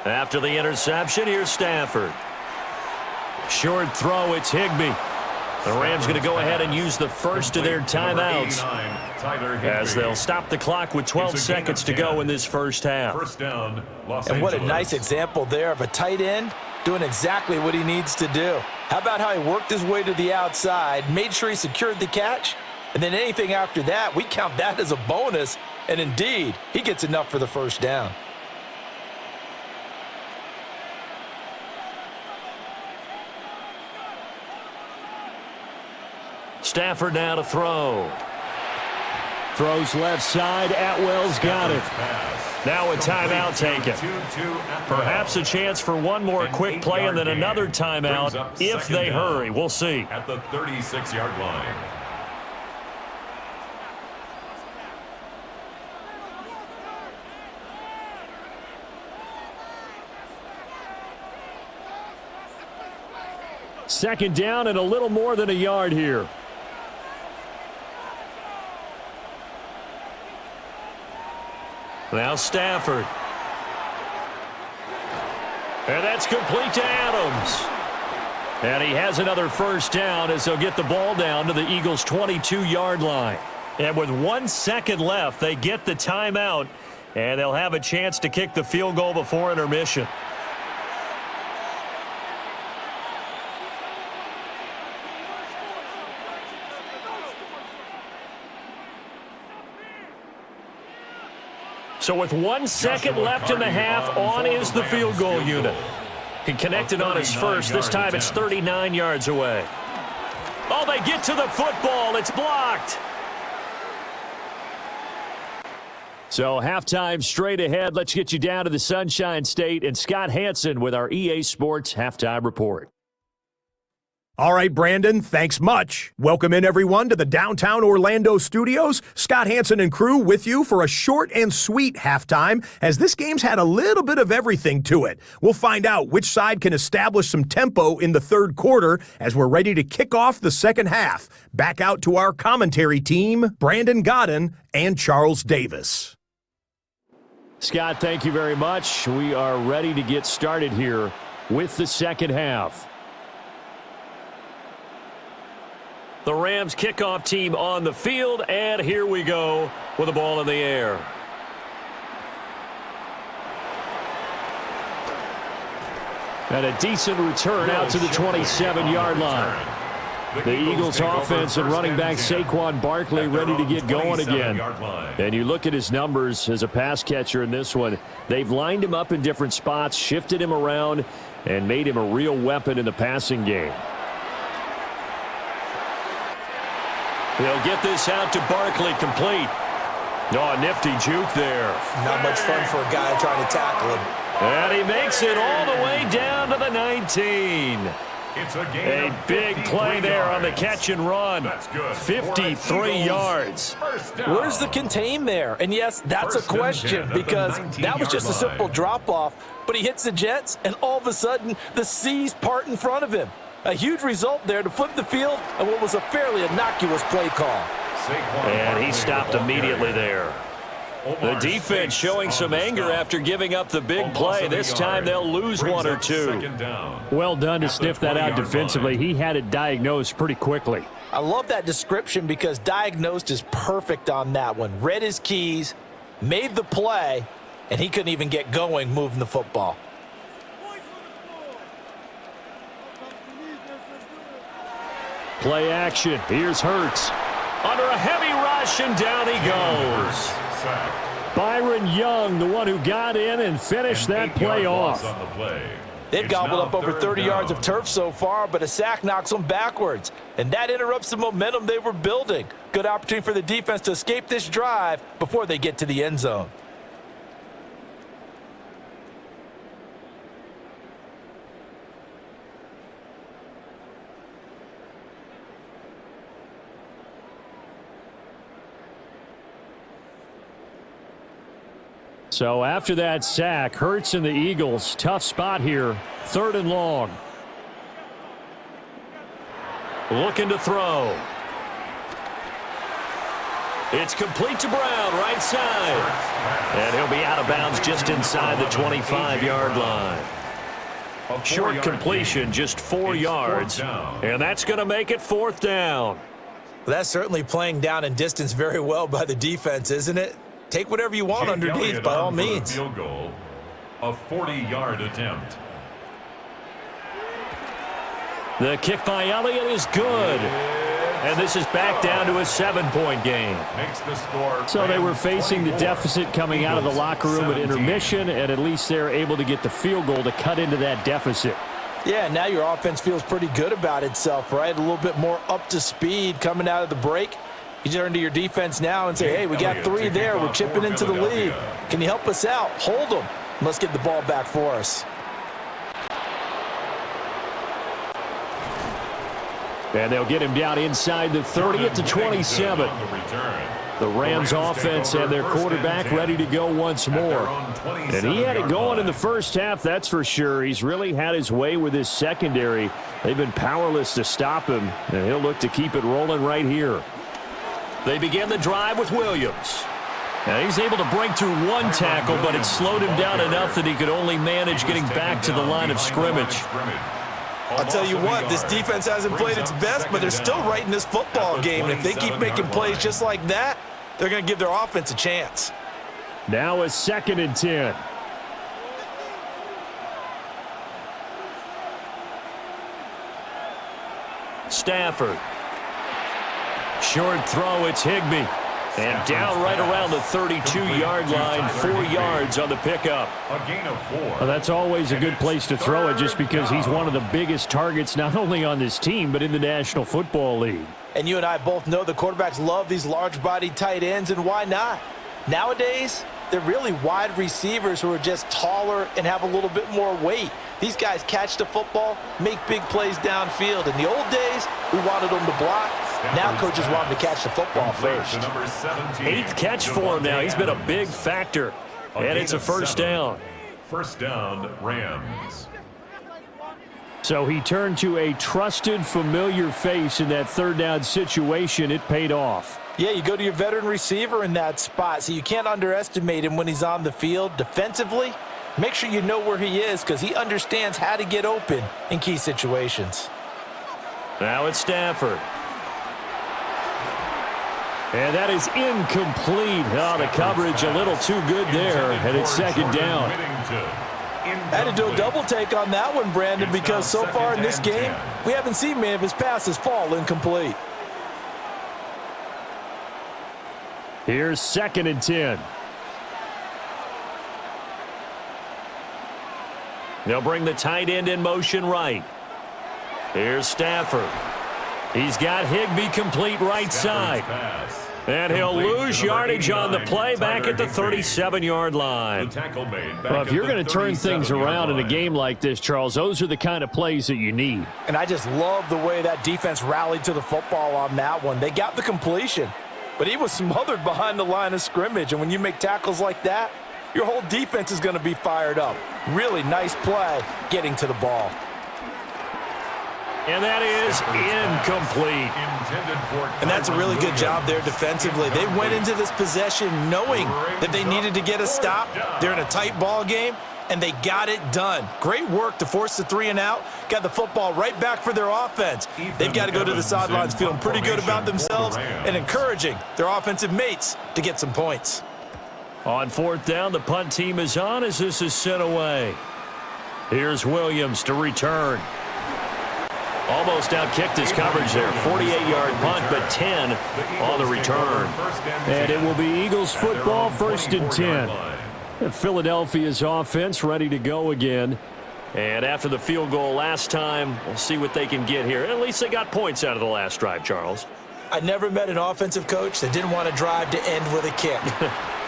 After the interception, here's Stafford. Short throw, it's Higbee. The Rams going to go ahead and use the first of their timeouts as they'll stop the clock with 12 seconds to go in this first half. First down, Los And what a Angeles. nice example there of a tight end doing exactly what he needs to do. How about how he worked his way to the outside, made sure he secured the catch, and then anything after that, we count that as a bonus, and indeed, he gets enough for the first down. Stafford now to throw. Throws left side. Atwell's got it. Now a timeout taken. Perhaps a chance for one more quick play and then another timeout if they hurry. We'll see. At the 36-yard line. Second down and a little more than a yard here. Now Stafford. And that's complete to Adams. And he has another first down as they'll get the ball down to the Eagles' 22-yard line. And with 1 second left, they get the timeout, and they'll have a chance to kick the field goal before intermission. So with 1 second left in the half, on is the field goal unit. He connected on his first. This time it's 39 yards away. Oh, they get to the football. It's blocked. So halftime straight ahead. Let's get you down to the Sunshine State and Scott Hansen with our EA Sports Halftime Report. All right, Brandon, thanks much. Welcome in, everyone, to the downtown Orlando studios. Scott Hansen and crew with you for a short and sweet halftime, as this game's had a little bit of everything to it. We'll find out which side can establish some tempo in the third quarter as we're ready to kick off the second half. Back out to our commentary team, Brandon Godden and Charles Davis. Scott, thank you very much. We are ready to get started here with the second half. The Rams kickoff team on the field, and here we go with the ball in the air. And a decent return out to the 27-yard line. The Eagles offense and running back Saquon Barkley ready to get going again. And you look at his numbers as a pass catcher in this one. They've lined him up in different spots, shifted him around, and made him a real weapon in the passing game. They'll get this out to Barkley, complete. Oh, nifty juke there. Not much fun for a guy trying to tackle him. And he makes it all the way down to the 19. It's a big play there on the catch and run. 53 yards. Where's the contain there? And yes, that's a question because that was just a simple drop-off, but he hits the Jets, and all of a sudden, the seas part in front of him. A huge result there to flip the field and what was a fairly innocuous play call. And he stopped immediately there. The defense showing some anger after giving up the big play. This time they'll lose one or two. Well done to sniff that out defensively. He had it diagnosed pretty quickly. I love that description because diagnosed is perfect on that one. Read his keys, made the play, and he couldn't even get going moving the football. Play action. Here's Hurts. under a heavy rush, and down he goes. Byron Young, the one who got in and finished that play off. They've gobbled up over 30 yards of turf so far, but a sack knocks them backwards, and that interrupts the momentum they were building. Good opportunity for the defense to escape this drive before they get to the end zone. So after that sack, Hurts and the Eagles, tough spot here, 3rd and long. Looking to throw. It's complete to Brown, right side. And he'll be out of bounds just inside the 25-yard line. Short completion, just 4 yards. And that's going to make it 4th down. Well, that's certainly playing down and distance very well by the defense, isn't it? Take whatever you want underneath, by all means. Field goal, a 40-yard attempt. The kick by Elliott is good. And this is back down to a 7-point game. Makes the score. So they were facing the deficit coming out of the locker room at intermission, and at least they're able to get the field goal to cut into that deficit. Yeah, now your offense feels pretty good about itself, right? A little bit more up to speed coming out of the break. You turn to your defense now and say, hey, we got 3 there. We're chipping into the lead. Can you help us out? Hold them. Let's get the ball back for us. And they'll get him down inside the 30 at the 27. The Rams offense and their quarterback ready to go once more. And he had it going in the first half, that's for sure. He's really had his way with his secondary. They've been powerless to stop him, and he'll look to keep it rolling right here. They begin the drive with Williams. Now he's able to break through 1 tackle, but it slowed him down enough that he could only manage getting back to the line of scrimmage. I'll tell you what, this defense hasn't played its best, but they're still right in this football game. And if they keep making plays just like that, they're going to give their offense a chance. Now a 2nd and 10. Stafford. Short throw, it's Higbee. And down right around the 32-yard line, 4 yards on the pickup. A gain of 4. Well, that's always a good place to throw it just because he's one of the biggest targets not only on this team but in the National Football League. And you and I both know the quarterbacks love these large-bodied tight ends, and why not? Nowadays, they're really wide receivers who are just taller and have a little bit more weight. These guys catch the football, make big plays downfield. In the old days, we wanted them to block. Now coaches want him to catch the football first. 8th catch for him now. He's been a big factor. And it's a 1st down. 1st down, Rams. So he turned to a trusted, familiar face in that 3rd down situation. It paid off. Yeah, you go to your veteran receiver in that spot, so you can't underestimate him when he's on the field. Defensively, make sure you know where he is because he understands how to get open in key situations. Now it's Stafford. And that is incomplete. Oh, the coverage a little too good there, and it's 2nd down. I had to do a double take on that one, Brandon, because so far in this game, we haven't seen many of his passes fall incomplete. Here's 2nd and 10. They'll bring the tight end in motion right. Here's Stafford. He's got Higbee complete right side. And he'll lose yardage on the play back at the 37-yard line. Well, if you're going to turn things around in a game like this, Charles, those are the kind of plays that you need. And I just love the way that defense rallied to the football on that one. They got the completion, but he was smothered behind the line of scrimmage. And when you make tackles like that, your whole defense is going to be fired up. Really nice play getting to the ball. And that is incomplete. And that's a really good job there defensively. They went into this possession knowing that they needed to get a stop. They're in a tight ball game, and they got it done. Great work to force the 3 and out. Got the football right back for their offense. They've got to go to the sidelines feeling pretty good about themselves and encouraging their offensive mates to get some points. On 4th down, the punt team is on as this is sent away. Here's Williams to return. Almost outkicked his coverage there. 48-yard punt, but 10 on the return. And it will be Eagles football, 1st and 10. Philadelphia's offense ready to go again. And after the field goal last time, we'll see what they can get here. At least they got points out of the last drive, Charles. I never met an offensive coach that didn't want to drive to end with a kick.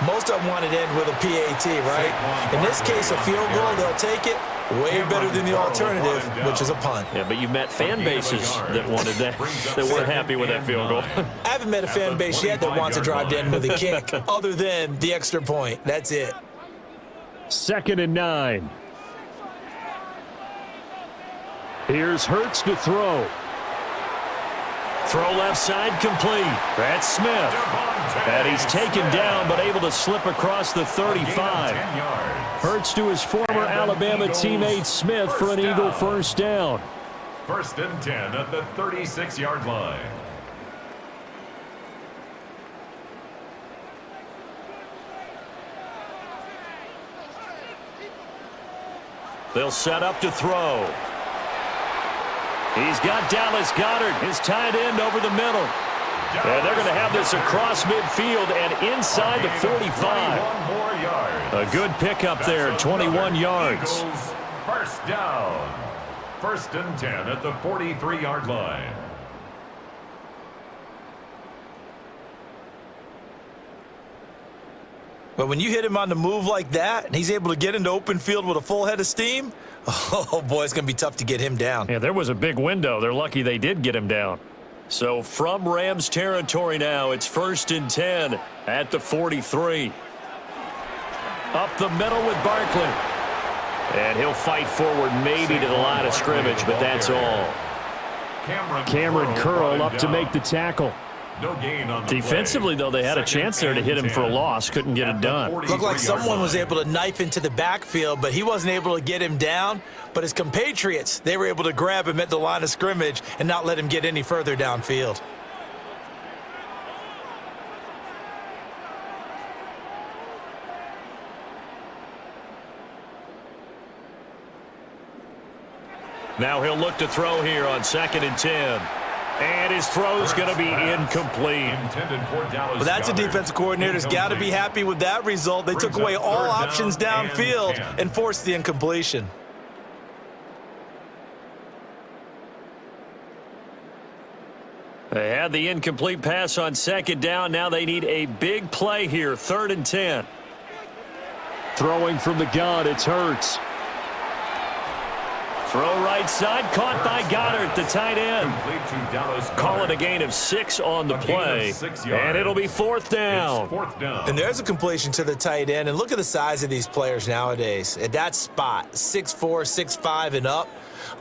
Most of them wanted to end with a PAT, right? In this case, a field goal, they'll take it. Way better than the alternative, which is a punt. Yeah, but you've met fan bases that wanted that, that weren't happy with that field goal. I haven't met a fan base yet that wants to drive to end with a kick, other than the extra point. That's it. 2nd and 9. Here's Hurts to throw. Throw left side complete. That's Smith. And he's taken down but able to slip across the 35. Hurts to his former Alabama teammate Smith for an Eagle first down. 1st and 10 at the 36-yard line. They'll set up to throw. He's got Dallas Goedert, his tight end, over the middle. And they're going to have this across midfield and inside the 45. A good pickup there, 21 yards. First down. 1st and 10 at the 43-yard line. But when you hit him on the move like that, and he's able to get into open field with a full head of steam, oh boy, it's going to be tough to get him down. Yeah, there was a big window. They're lucky they did get him down. So from Rams territory now, it's 1st and 10 at the 43. Up the middle with Barkley. And he'll fight forward maybe to the line of scrimmage, but that's all. Cameron Curl up to make the tackle. No gain on the Defensively, though, they had a chance there to hit him for a loss. Couldn't get it done. Looked like someone was able to knife into the backfield, but he wasn't able to get him down. But his compatriots, they were able to grab him at the line of scrimmage and not let him get any further downfield. Now he'll look to throw here on 2nd and 10. And his throw's going to be incomplete. Well, that's a defensive coordinator's got to be happy with that result. They took away all options downfield and forced the incompletion. They had the incomplete pass on 2nd down. Now they need a big play here, 3rd and 10. Throwing from the gun, it's Hurts. Throw right side, caught by Goddard, the tight end. Call it a gain of 6 on the play, and it'll be 4th down. And there's a completion to the tight end, and look at the size of these players nowadays. At that spot, 6'4", 6'5", and up.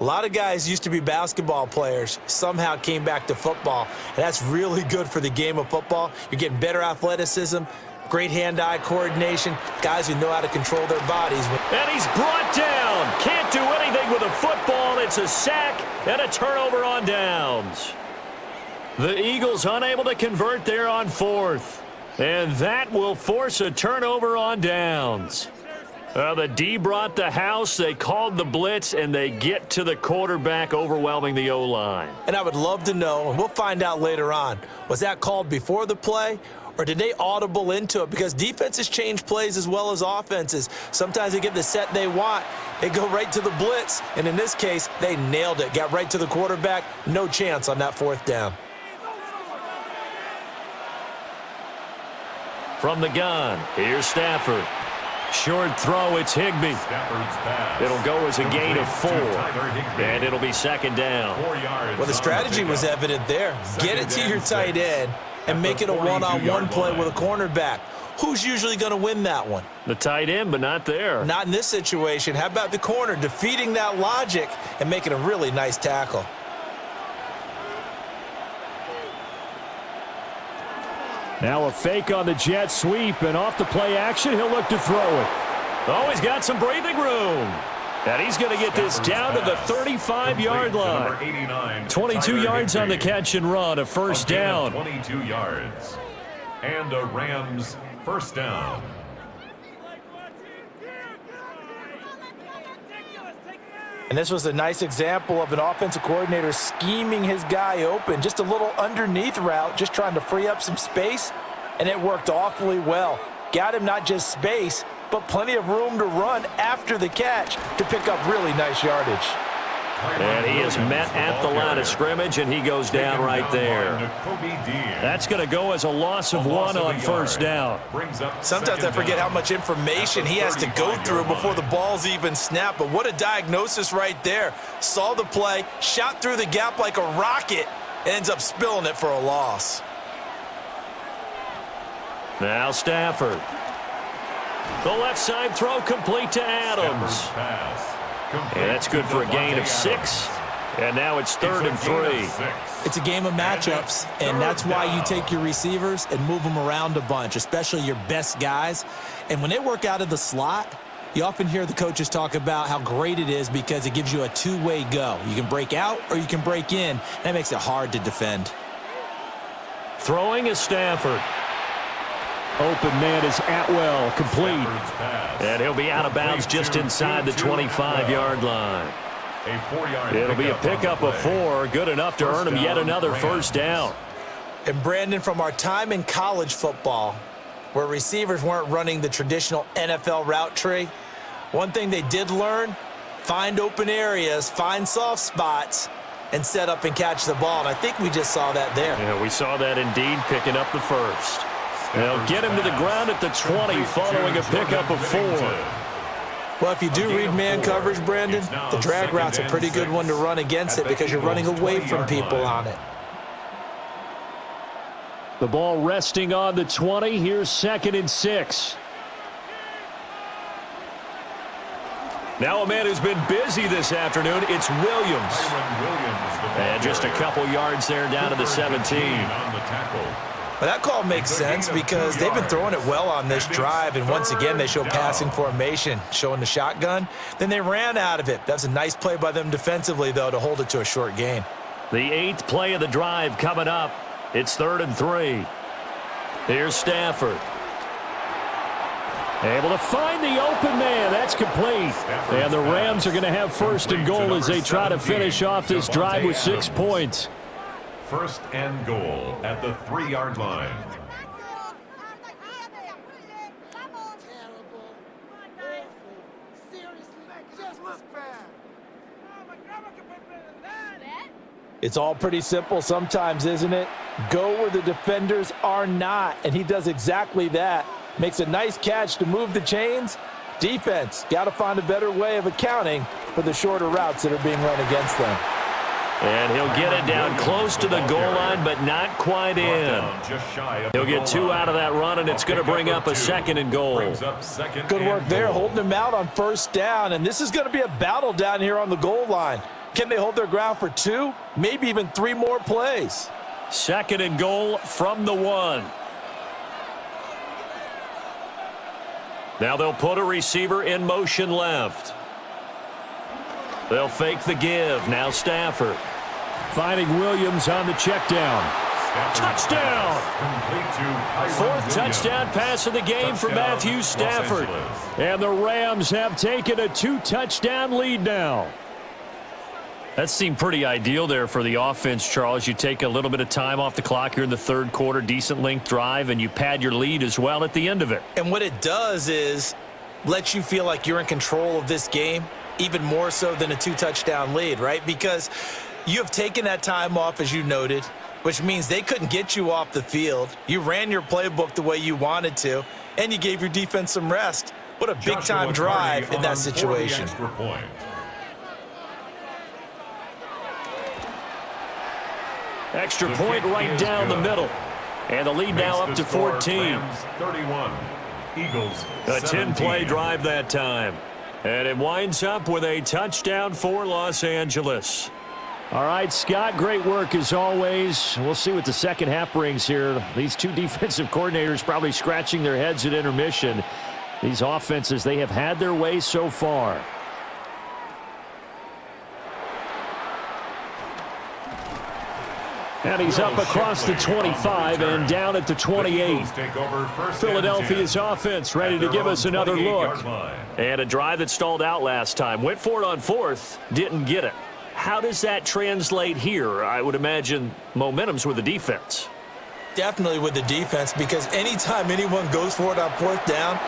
A lot of guys used to be basketball players, somehow came back to football, and that's really good for the game of football. You're getting better athleticism, great hand-eye coordination, guys who know how to control their bodies. And he's brought down. Can't do anything with a football. It's a sack and a turnover on downs. The Eagles unable to convert there on 4th. And that will force a turnover on downs. The D brought the house. They called the blitz, and they get to the quarterback, overwhelming the O-line. And I would love to know, and we'll find out later on, was that called before the play? Or did they audible into it? Because defenses change plays as well as offenses. Sometimes they get the set they want. They go right to the blitz. And in this case, they nailed it. Got right to the quarterback. No chance on that 4th down. From the gun, here's Stafford. Short throw, it's Higbee. It'll go as a gain of 4. And it'll be 2nd down. Well, the strategy was evident there. Get it to your tight end and make it a one-on-one play with a cornerback. Who's usually going to win that one? The tight end, but not there. Not in this situation. How about the corner defeating that logic and making a really nice tackle? Now a fake on the jet sweep, and off the play action, he'll look to throw it. Oh, he's got some breathing room. And he's going to get this down to the 35-yard line. 22 yards on the catch and run, a first down. 22 yards. And a Rams first down. And this was a nice example of an offensive coordinator scheming his guy open. Just a little underneath route, just trying to free up some space, and it worked awfully well. Got him not just space, but plenty of room to run after the catch to pick up really nice yardage. And he is met at the line of scrimmage, and he goes down right there. That's going to go as a loss of 1 on first down. Sometimes I forget how much information he has to go through before the ball's even snapped, but what a diagnosis right there. Saw the play, shot through the gap like a rocket, and ends up spilling it for a loss. Now Stafford. The left side throw complete to Adams. And that's good for a gain of 6. And now it's 3rd and 3. It's a game of matchups, and that's why you take your receivers and move them around a bunch, especially your best guys. And when they work out of the slot, you often hear the coaches talk about how great it is because it gives you a two-way go. You can break out or you can break in. That makes it hard to defend. Throwing is Stafford. Open man is Atwell, complete. And he'll be out of bounds just inside the 25-yard line. It'll be a pickup of 4, good enough to earn him yet another first down. And Brandon, from our time in college football, where receivers weren't running the traditional NFL route tree, one thing they did learn, find open areas, find soft spots, and set up and catch the ball. And I think we just saw that there. Yeah, we saw that indeed, picking up the first. They'll get him to the ground at the 20 following a pickup of 4. Well, if you do read man coverage, Brandon, the drag route's a pretty good one to run against it because you're running away from people on it. The ball resting on the 20. Here's 2nd and 6. Now a man who's been busy this afternoon, it's Williams. And just a couple yards there down to the 17. But that call makes sense because they've been throwing it well on this drive, and once again they show passing formation, showing the shotgun. Then they ran out of it. That's a nice play by them defensively, though, to hold it to a short gain. The 8th play of the drive coming up. It's 3rd and 3. Here's Stafford. Able to find the open man. That's complete. And the Rams are going to have 1st and goal as they try to finish off this drive with 6 points. 1st and goal at the 3-yard line. It's all pretty simple sometimes, isn't it? Go where the defenders are not, and he does exactly that. Makes a nice catch to move the chains. Defense, got to find a better way of accounting for the shorter routes that are being run against them. And he'll get it down close to the goal line, but not quite in. He'll get 2 out of that run, and it's going to bring up a 2nd and goal. Good work there, holding him out on 1st down, and this is going to be a battle down here on the goal line. Can they hold their ground for 2, maybe even 3 more plays? 2nd and goal from the 1. Now they'll put a receiver in motion left. They'll fake the give. Now Stafford. Finding Williams on the check down. Touchdown! 4th touchdown pass of the game for Matthew Stafford. And the Rams have taken a 2-touchdown lead now. That seemed pretty ideal there for the offense, Charles. You take a little bit of time off the clock here in the 3rd quarter, decent length drive, and you pad your lead as well at the end of it. And what it does is let you feel like you're in control of this game, even more so than a 2-touchdown lead, right? Because you have taken that time off, as you noted, which means they couldn't get you off the field. You ran your playbook the way you wanted to, and you gave your defense some rest. What a big-time drive in that situation. Extra point right down the middle. And the lead now up to 14. 31. Eagles. A 10-play drive that time. And it winds up with a touchdown for Los Angeles. All right, Scott, great work as always. We'll see what the second half brings here. These 2 defensive coordinators probably scratching their heads at intermission. These offenses, they have had their way so far. And he's up across the 25 and down at the 28. Philadelphia's offense ready to give us another look. And a drive that stalled out last time. Went for it on fourth, didn't get it. How does that translate here? I would imagine momentum's with the defense. Definitely with the defense, because anytime anyone goes for it on fourth down,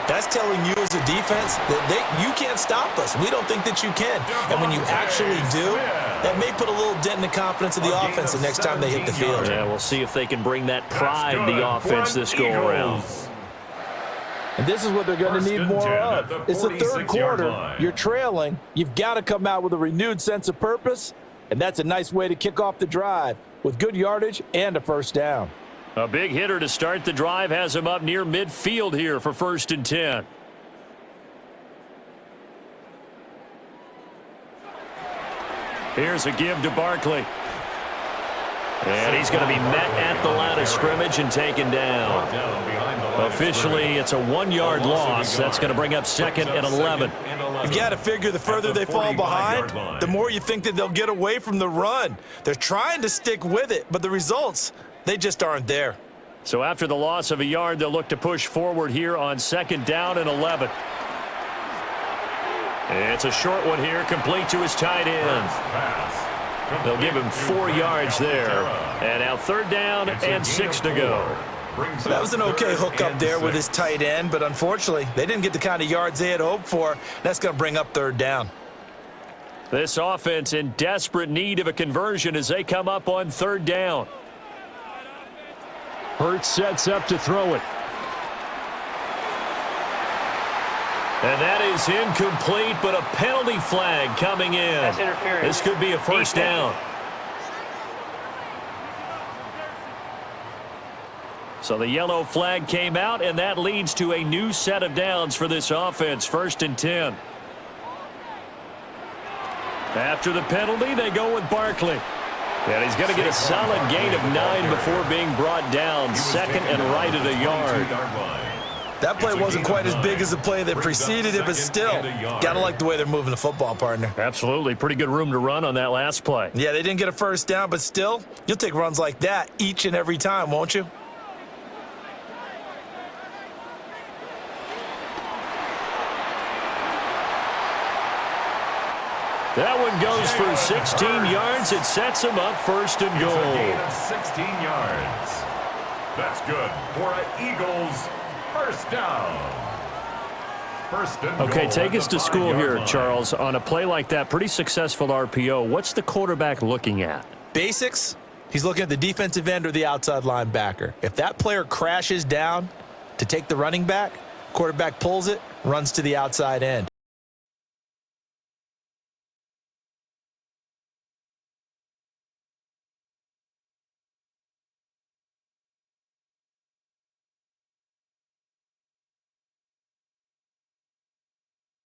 that's telling you as a defense that you can't stop us. We don't think that you can. And when you actually do, that may put a little dent in the confidence of the offense the next time they hit the field. Yeah, we'll see if they can bring that pride in the offense this go-around. And this is what they're going to need more of. It's the third quarter. You're trailing. You've got to come out with a renewed sense of purpose, and that's a nice way to kick off the drive with good yardage and a first down. A big hitter to start the drive has him up near midfield here for 1st and 10. Here's a give to Barkley. And he's going to be met at the line of scrimmage and taken down. Officially, it's a 1-yard loss. That's going to bring up 2nd and 11. You've got to figure the further they fall behind, the more you think that they'll get away from the run. They're trying to stick with it, but the results, they just aren't there. So after the loss of a yard, they'll look to push forward here on 2nd down and 11. It's a short one here, complete to his tight end. They'll give him 4 yards there. And now 3rd down and 6 to go. That was an okay hook up there with his tight end, but unfortunately, they didn't get the kind of yards they had hoped for. That's going to bring up 3rd down. This offense in desperate need of a conversion as they come up on 3rd down. Hurts sets up to throw it. And that is incomplete, but a penalty flag coming in. That's interference. This could be a first down. So the yellow flag came out, and that leads to a new set of downs for this offense. 1st and 10. After the penalty, they go with Barkley. And he's going to get a solid gain of 9 before being brought down. 2nd and right at a yard. That play wasn't quite as big as the play that preceded it, but still, got to like the way they're moving the football, partner. Absolutely. Pretty good room to run on that last play. Yeah, they didn't get a first down, but still, you'll take runs like that each and every time, won't you? That one goes for 16 yards. It sets him up 1st and goal. A gain of 16 yards. That's good for an Eagles first down. 1st and Okay, goal take us to school here, line. Charles. On a play like that, pretty successful RPO. What's the quarterback looking at? Basics, he's looking at the defensive end or the outside linebacker. If that player crashes down to take the running back, quarterback pulls it, runs to the outside end.